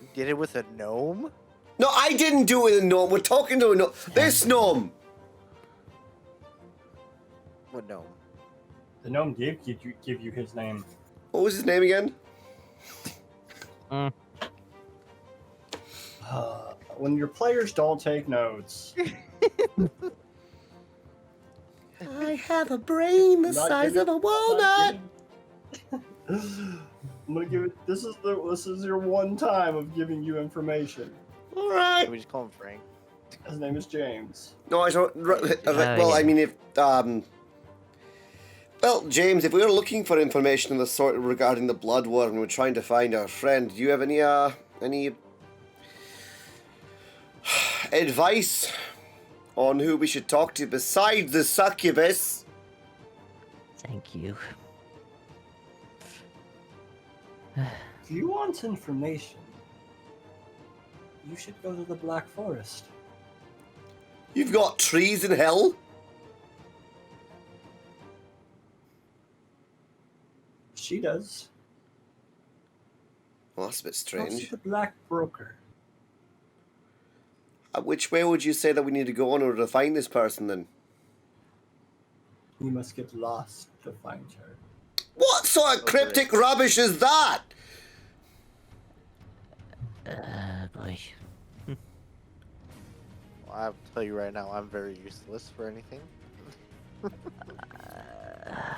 You did it with a gnome? No, I didn't do it with a gnome. We're talking to a gnome. This gnome. What gnome? The gnome did give you his name. What was his name again? When your players don't take notes. I have a brain the size of a walnut. I'm gonna give it. This is your one time of giving you information. All right. Can we just call him Frank? His name is James. No, I don't. Well, yeah. I mean, if well, James, if we were looking for information of the sort regarding the blood war and we're trying to find our friend, do you have any advice on who we should talk to besides the succubus? Thank you. If you want information, you should go to the Black Forest. You've got trees in hell? She does. Well, that's a bit Go to strange. the Black Broker. Which way would you say that we need to go in order to find this person, then? You must get lost to find her. What sort of cryptic rubbish is that? Boy. Well, I'll tell you right now, I'm very useless for anything.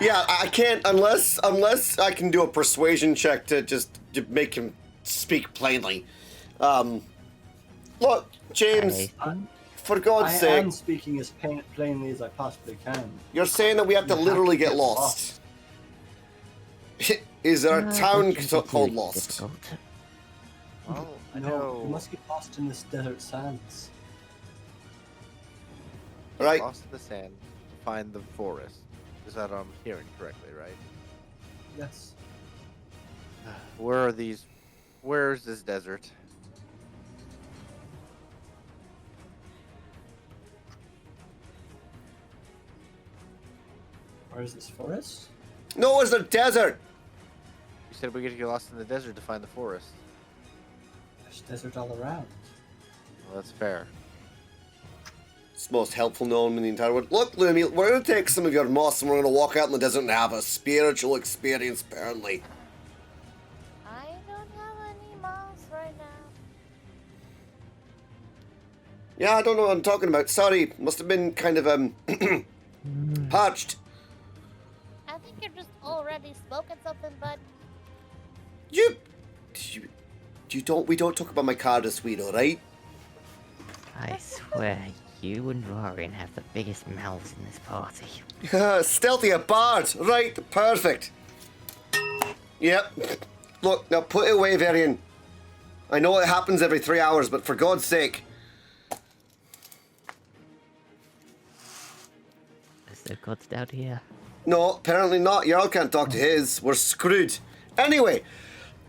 Yeah, I can't unless I can do a persuasion check to make him speak plainly. Look, James, for God's I sake, am speaking as plainly as I possibly can. you're saying that we have to You literally have to get get lost. Is there a town That shouldn't be called too Lost? difficult. Well, I No, know. you must get lost in this desert sands. Right. Lost in the sand to find the forest. Is that I'm hearing correctly, right? Yes. Where are these? Where's this desert? Where is this forest? No, it's a desert. You said we get to get lost in the desert to find the forest. There's desert all around. Well, that's fair. It's the most helpful gnome in the entire world. Look, Lumi, we're going to take some of your moss and we're going to walk out in the desert and have a spiritual experience, apparently. I don't have any moss right now. Yeah, I don't know what I'm talking about. Sorry, must have been kind of, parched. I think you're just already smoking something, bud. We don't talk about my car this week, alright? I swear, you and Rorian have the biggest mouths in this party. Stealthy at bard. Right, perfect. Yep. Look, now put it away, Varian. I know it happens every 3 hours, but for God's sake. Is there gods down here? No, apparently not. Jarl can't talk to his. We're screwed. Anyway,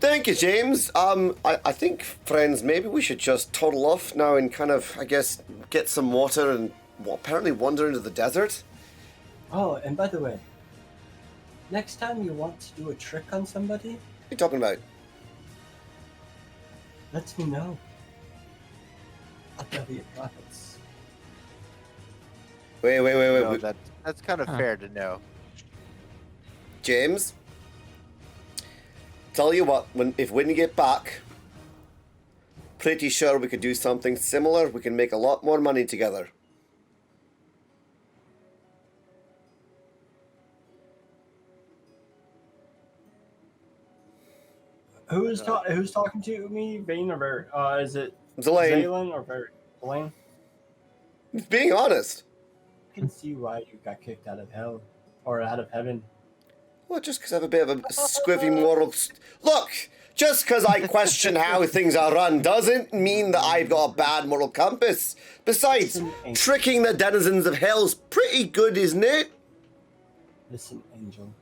thank you, James. I think, friends, maybe we should just toddle off now and kind of, I guess, get some water and apparently wander into the desert. Oh, and by the way, next time you want to do a trick on somebody, What are you talking about? let me know. I'll tell you profits. Wait. No, that's kind of fair to know. James? Tell you what, if we get back, pretty sure we could do something similar. We can make a lot more money together. Who's talking to me? Vane or Ver? Is it Zelaine, Zalen or Ver? Zelaine? being honest. I can see why you got kicked out of hell or out of heaven. Well, just because I have a bit of a squiffy moral... Look, just because I question how things are run doesn't mean that I've got a bad moral compass. Besides, tricking the denizens of hell's pretty good, isn't it? Listen, Angel.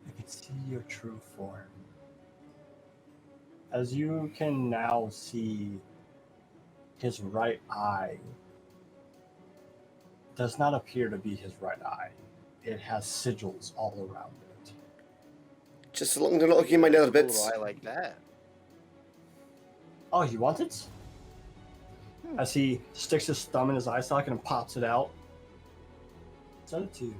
I can see your true form. As you can now see, his right eye does not appear to be his right eye. It has sigils all around it. Just as long as they're not looking at my nether bits. Ooh, I like that. Oh, you want it? As he sticks his thumb in his eye socket and pops it out. Send it to you.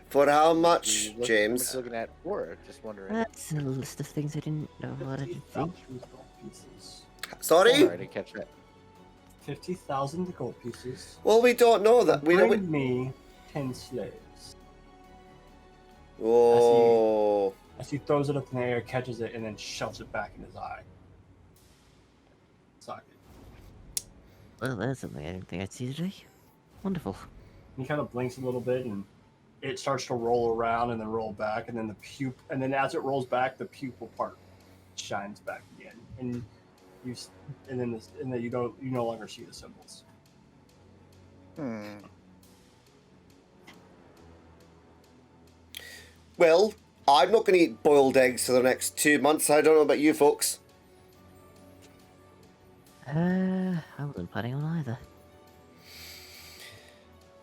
For how much, What James? you looking at for? Just wondering. That's a list of things I didn't know what I did think. 50,000 gold pieces. Sorry? Sorry, I didn't catch that. 50,000 gold pieces. Well, we don't know that. We don't. Bring me 10 slaves. Oh. As he throws it up in the air, catches it, and then shoves it back in his eye. Socket. Well, there's something I didn't think I'd see today. Wonderful. He kind of blinks a little bit, and it starts to roll around and then roll back, and then and then as it rolls back, the pupil part shines back again, and then you no longer see the symbols. Well, I'm not going to eat boiled eggs for the next 2 months. I don't know about you folks. I wasn't planning on either.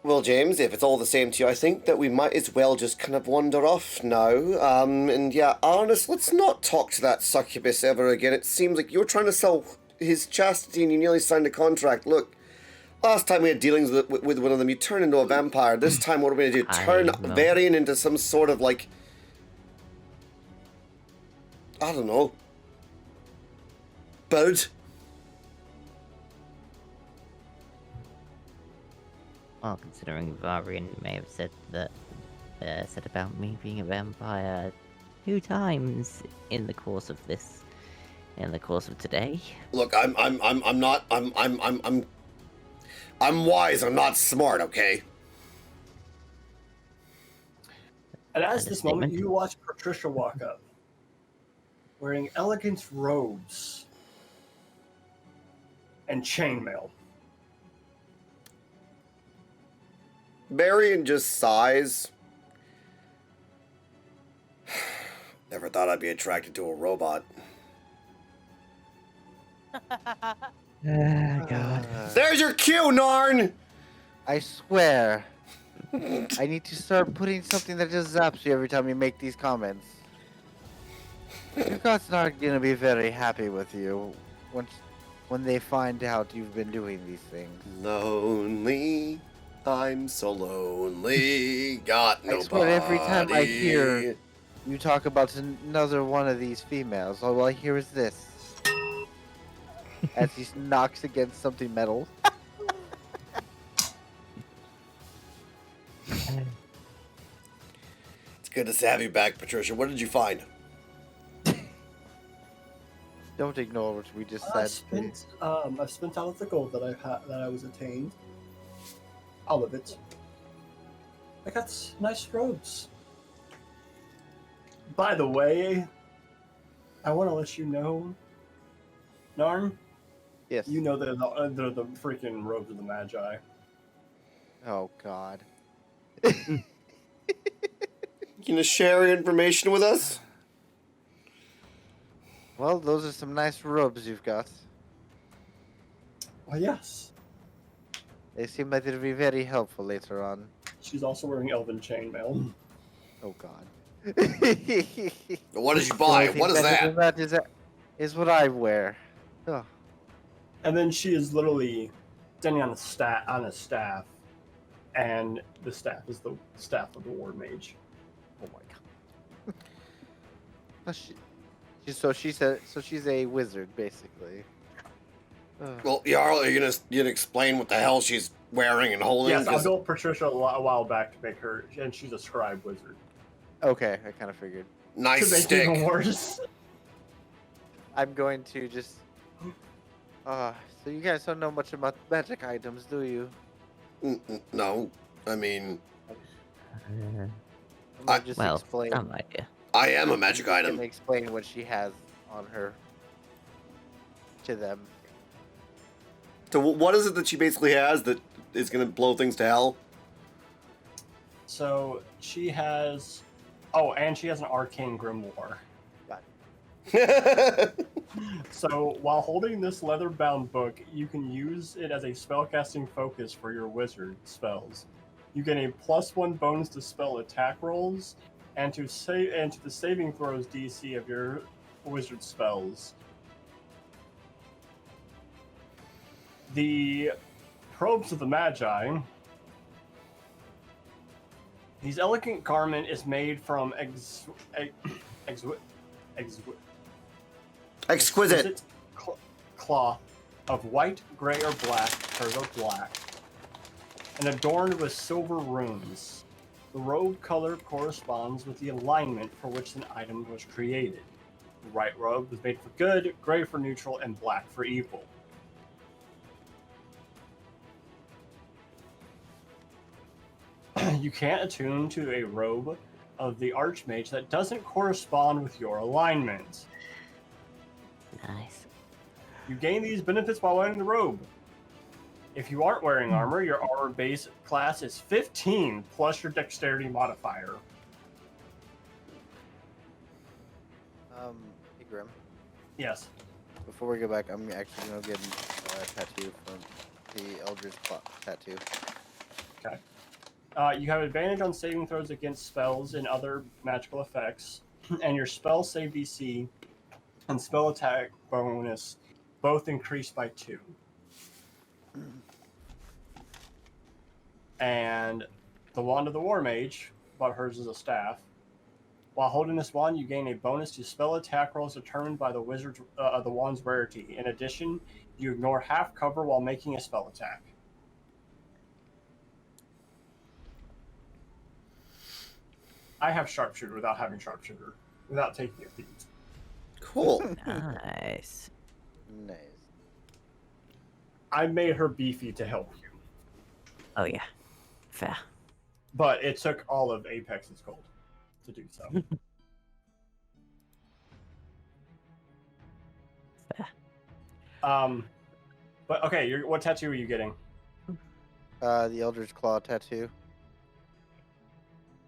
Well, James, if it's all the same to you, I think that we might as well just kind of wander off now. And yeah, Arnis, let's not talk to that succubus ever again. It seems like you're trying to sell his chastity and you nearly signed a contract. Look, last time we had dealings with one of them, you turned into a vampire. This time what are we going to do? Turn Varian into some sort of, like, I don't know, bird? Well, considering Varian may have said that, said about me being a vampire 2 times in the course of today. Look, I'm wise. I'm not smart. Okay. And as this moment, Understatement. you watch Patricia walk up, wearing elegant robes and chainmail. Varian just sighs. Never thought I'd be attracted to a robot. God. There's your cue, Narn! I swear. I need to start putting something that just zaps you every time you make these comments. Your God's not gonna be very happy with you once when they find out you've been doing these things. Lonely. I'm so lonely. Got I nobody. swear every time I hear you talk about another one of these females, all I hear is this. As he knocks against something metal. It's good to have you back, Patricia. What did you find? Don't ignore what we just I've said. spent all of the gold that I was attained. All of it. I got nice robes. By the way, I want to let you know, Narn, Yes. you know they're the freaking robes of the Magi. Oh God. You gonna share your information with us? Well, those are some nice robes you've got. Well, yes. They seem like they'll be very helpful later on. She's also wearing elven chainmail. Oh God. What did you The buy? only thing What is better that? than that is what I wear. Oh. And then she is literally standing on a staff, and the staff is the staff of the war mage. Oh my God. So she's a wizard basically. Well, Jarl, are you gonna explain what the hell she's wearing and holding? Yes, I 'Cause- built Patricia a while back to make her, and she's a scribe wizard. Okay, I kind of figured. Nice To make stick. it even worse. I'm going to just. So you guys don't know much about magic items, do you? No, I mean, I'll just Well, explain. some idea. I am a magic And item. explain what she has on her to them. So what is it that she basically has that is gonna blow things to hell? So she has. Oh, and she has an arcane grimoire. So while holding this leather-bound book, you can use it as a spellcasting focus for your wizard spells. You get a +1 bonus to spell attack rolls, and to the saving throws DC of your wizard spells. The probes of the Magi. These elegant garment is made from Exquisite. Cloth of white, gray, or black, or black, and adorned with silver runes. The robe color corresponds with the alignment for which an item was created. The white robe was made for good, gray for neutral, and black for evil. You can't attune to a robe of the Archmage that doesn't correspond with your alignment. Nice. You gain these benefits while wearing the robe. If you aren't wearing armor, your armor base class is 15 plus your dexterity modifier. Hey Grim. Yes. Before we go back, I'm actually gonna get a tattoo from the Eldritch tattoo. Okay. You have advantage on saving throws against spells and other magical effects, and your spell save DC and spell attack bonus both increase by 2. And the Wand of the War Mage, but hers is a staff. While holding this wand, you gain a bonus to spell attack rolls determined by the the wand's rarity. In addition, you ignore half cover while making a spell attack. I have sharpshooter without having sharpshooter, without taking a feat. Cool. Nice. Nice. I made her beefy to help you, Oh yeah. Fair. but it took all of Apex's gold to do so. Fair. But okay, what tattoo are you getting? The Eldritch Claw tattoo.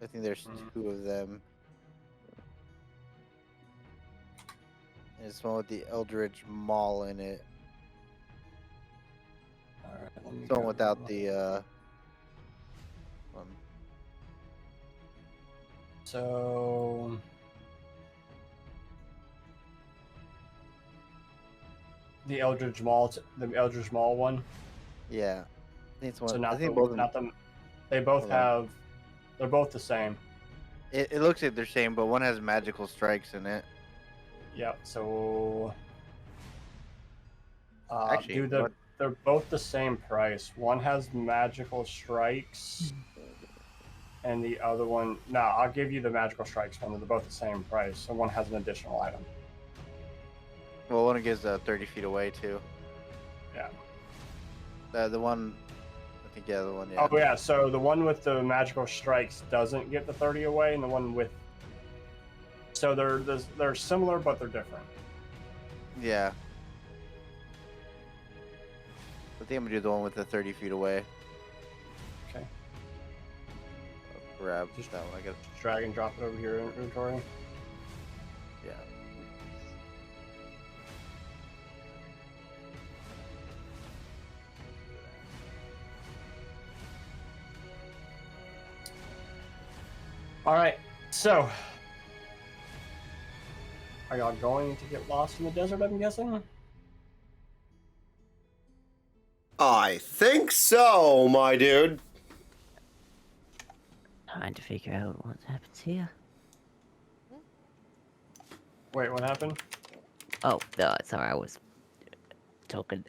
I think there's 2 of them. And it's one with the Eldritch Maul in it. All right, let me It's one go- without the one. So The Eldritch Maul one. Yeah. I think it's one. So I not think the, both of them. not them. They both Hold on. have. They're both the same. It looks like they're same, but one has magical strikes in it. Yep. So. Actually, Dude, they're both the same price. One has magical strikes, and the other one. No, I'll give you the magical strikes one. They're both the same price. So one has an additional item. Well, one gives 30 feet away too. Yeah. The one, I think the other one. Yeah. Oh yeah. So the one with the magical strikes doesn't get the 30 away, and the one with. So they're similar, but they're different. Yeah. I think I'm gonna do the one with the 30 feet away. Okay. I'll grab Just that one. I got. drag and drop it over here in inventory. Yeah. All right. So. Are y'all going to get lost in the desert? I'm guessing. I think so, my dude. Trying to figure out what happens here. Wait, what happened? Oh, no, sorry, I was talking.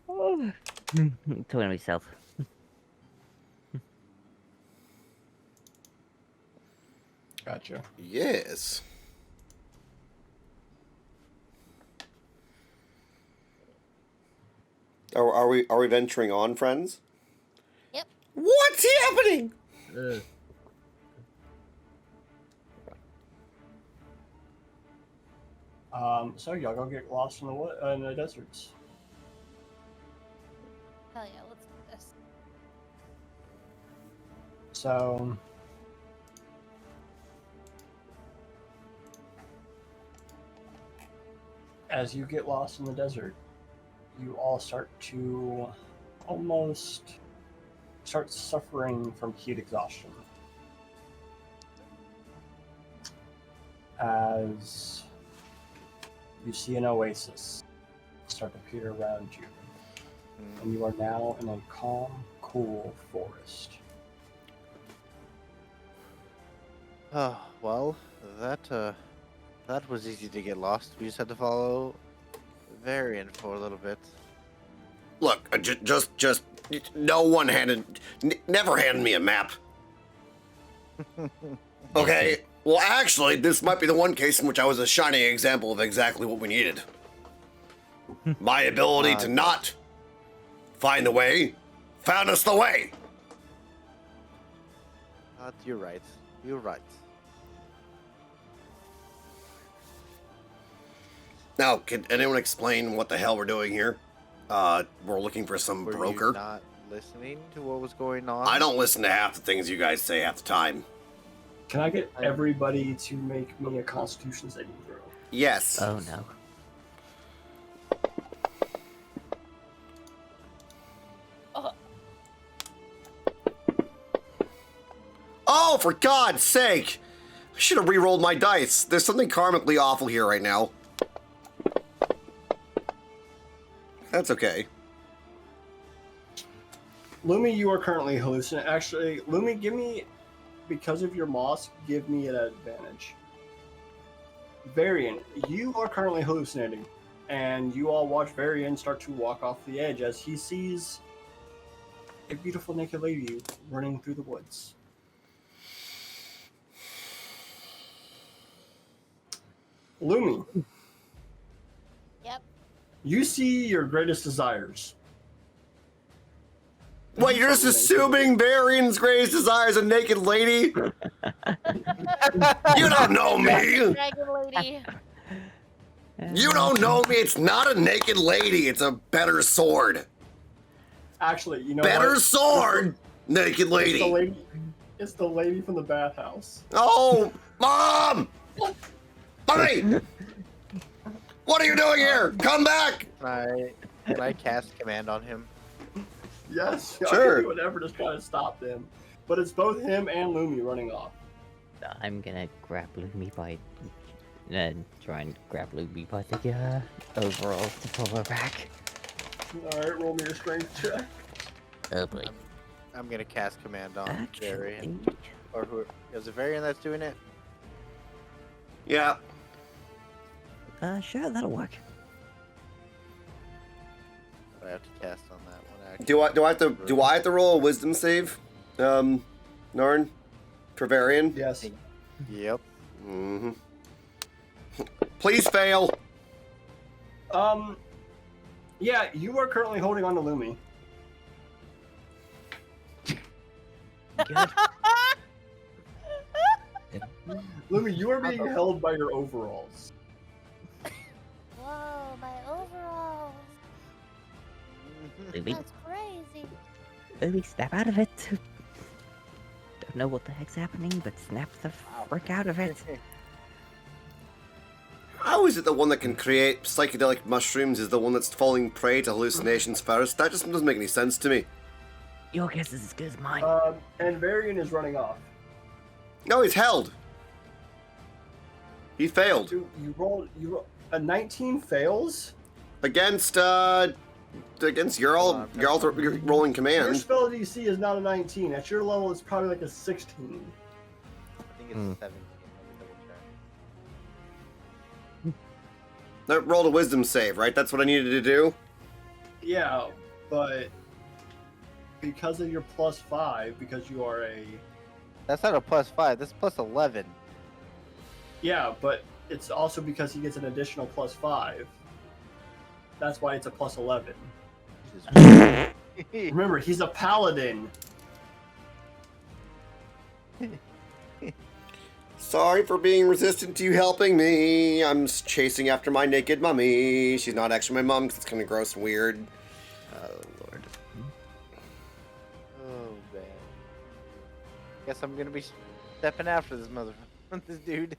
Talking to myself. Gotcha. Yes. Are we venturing on, friends? Yep. What's happening? So y'all go get lost in the deserts. Hell yeah, let's do this. So. As you get lost in the desert, you all start to almost start suffering from heat exhaustion. As you see an oasis start to appear around you, and you are now in a calm, cool forest. Oh, well, that was easy to get lost. We just had to follow Varian for a little bit. Look, just no one never handed me a map. Okay. Well, actually, this might be the one case in which I was a shining example of exactly what we needed. My ability to not find the way found us the way. You're right. You're right. Now, can anyone explain what the hell we're doing here? We're looking for some Were broker. you not listening to what was going on? I don't listen to half the things you guys say half the time. Can I get everybody to make me a Constitution saving throw? Yes. Oh no. Oh, for God's sake! I should have re-rolled my dice. There's something karmically awful here right now. That's okay. Lumi, you are currently hallucinating. Actually, Lumi, give me, because of your moss, give me an advantage. Varian, you are currently hallucinating, and you all watch Varian start to walk off the edge as he sees a beautiful naked lady running through the woods. Lumi, Yep. you see your greatest desires. Wait, you're just assuming Varian's greatest desire is a naked lady? You don't know me! Dragon lady. You don't know me! It's not a naked lady, it's a better sword. Actually, you know Better what? sword! Naked It's the lady. lady. It's the lady from the bathhouse. Oh, Mom! Honey! What are you doing here? Come back! Can I cast command on him? Yes, Sure. I can do whatever to try to stop them. But it's both him and Lumi running off. I'm gonna grab Lumi by and try and grab Luby by the overalls to pull her back. Alright, roll me your strength check. Oh boy. I'm gonna cast command on Varian. Actually, Or who is it Varian that's doing it? Yeah. sure, that'll work. What do I have to cast on that one actually? Do I have to roll a wisdom save? Narn? Travarian? Yes. Yep. Mm-hmm. Please fail. Yeah, you are currently holding on to Lumi. Good. Lumi, you are being held by your overalls. Whoa, my overalls. Luby, That's crazy. Luby, snap out of it. Don't know what the heck's happening, but snap the frick out of it. How is it the one that can create psychedelic mushrooms is the one that's falling prey to hallucinations first? That just doesn't make any sense to me. Your guess is as good as mine. And Varian is running off. No, he's held. He failed. You roll a 19 fails. Against Jarl, you're rolling Your command. spell DC is not a 19. At your level, it's probably like a 16. I think it's 17. Let me double check. That rolled a wisdom save, right? That's what I needed to do? Yeah, but because of your +5, because you are a That's not a +5. That's +11. yeah, but it's also because he gets an additional +5. That's why it's a +11. Remember, he's a paladin. Sorry for being resistant to you helping me. I'm chasing after my naked mummy. She's not actually my mom because it's kind of gross and weird. Oh, Lord. Oh man. Guess I'm gonna be stepping after this this dude.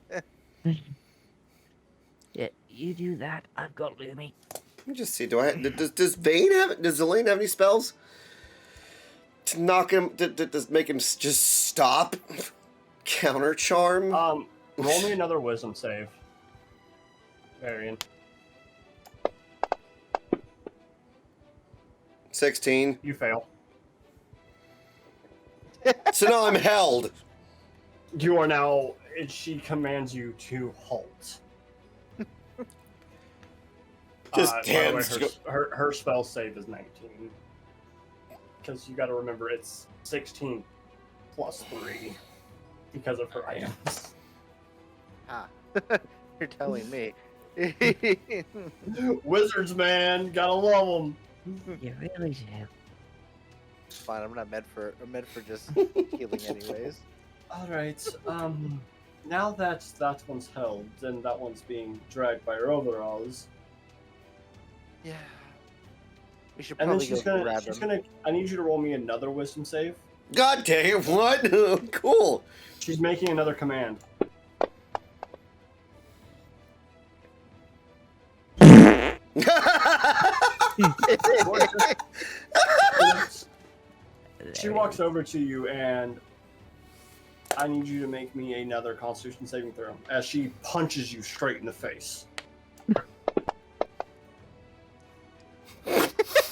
Yeah, you do that. I've got Lumi. Let me just see. Does Vayne have? Does Elaine have any spells to knock him? Does make him just stop? Counter charm. Roll me another wisdom save. Varian. 16. You fail. So now I'm held. You are now. She commands you to halt. Just by the damn. way, her spell save is 19. Because you got to remember it's 16 plus 3 because of her items. Ah, you're telling me. Wizards, man, gotta love them. You really do. It's fine. I'm meant for just healing anyways. All right. Now that one's held and that one's being dragged by her overalls, Yeah. We should and then probably go grab him. I need you to roll me another wisdom save. God damn! What? Cool. She's making another command. She walks over to you and I need you to make me another Constitution saving throw as she punches you straight in the face.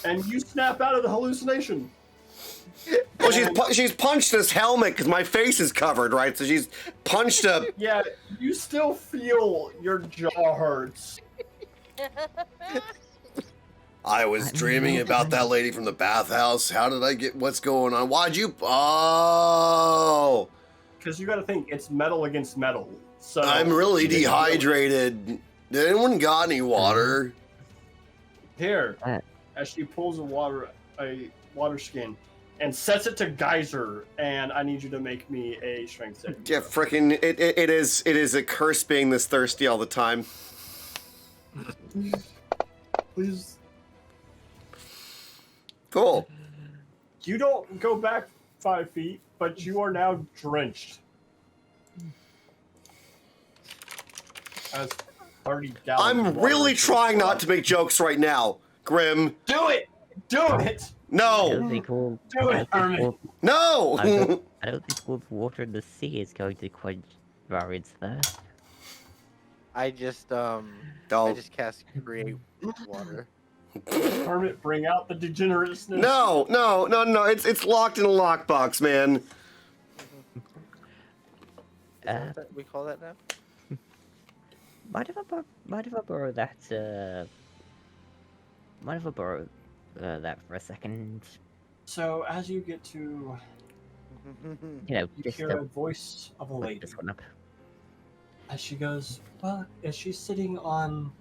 And you snap out of the hallucination. Well, she's punched this helmet because my face is covered, right? So she's punched a. Yeah, you still feel your jaw hurts. I was dreaming about that lady from the bathhouse. How did I get? What's going on? Why'd you? Oh. Because you got to think, it's metal against metal. So I'm really dehydrated. Did anyone got any water? Here, as she pulls a water skin and sets it to geyser, and I need you to make me a strength save. Yeah, frickin' it is a curse being this thirsty all the time. Please. Cool. You don't go back 5 feet, but you are now drenched. As already I'm really trying not to make jokes right now, Grim. Do it! Do it! I No! don't think all. Do I it, don't think Herman! all- No! I don't think all the water in the sea is going to quench Varian's thirst. I just Don't. cast create water. Hermit, bring out the degenerateness. No. It's locked in a lockbox, man. Is that what we call that now? Mind if I borrow that? Mind if I borrow that for a second? So as you get to, You know, you just hear to a voice of a put lady this one up. as she goes, well, is she sitting on...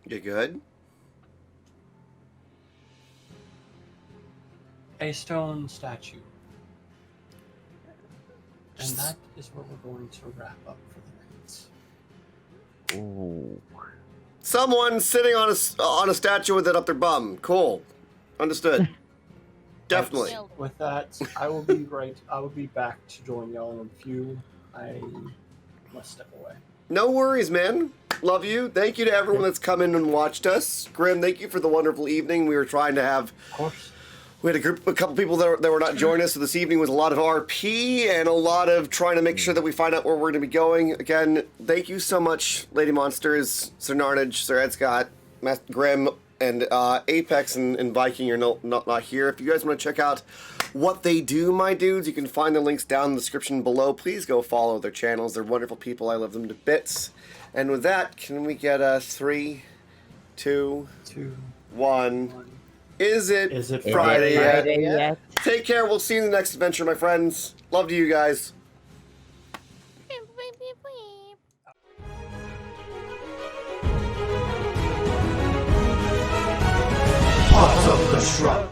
You good? a stone statue. And that is where we're going to wrap up for the night. Ooh. Someone sitting on a statue with it up their bum. Cool. Understood. Definitely. With that, I will be back to join y'all in a few. I must step away. No worries, man. Love you. Thank you to everyone that's come in and watched us. Grim, thank you for the wonderful evening. We were trying to have... Of course. We had a couple people that were not joining us, so this evening was a lot of RP and a lot of trying to make sure that we find out where we're going to be going. Again, thank you so much, Lady Monsters, Sir Narnage, Sir Ed Scott, Master Grim, and Apex and Viking are not here. If you guys want to check out what they do, my dudes, you can find the links down in the description below. Please go follow their channels. They're wonderful people. I love them to bits. And with that, can we get a 3, 2, 1... Is it Friday yet? Take care. We'll see you in the next adventure, my friends. Love to you guys. Part of the shrub.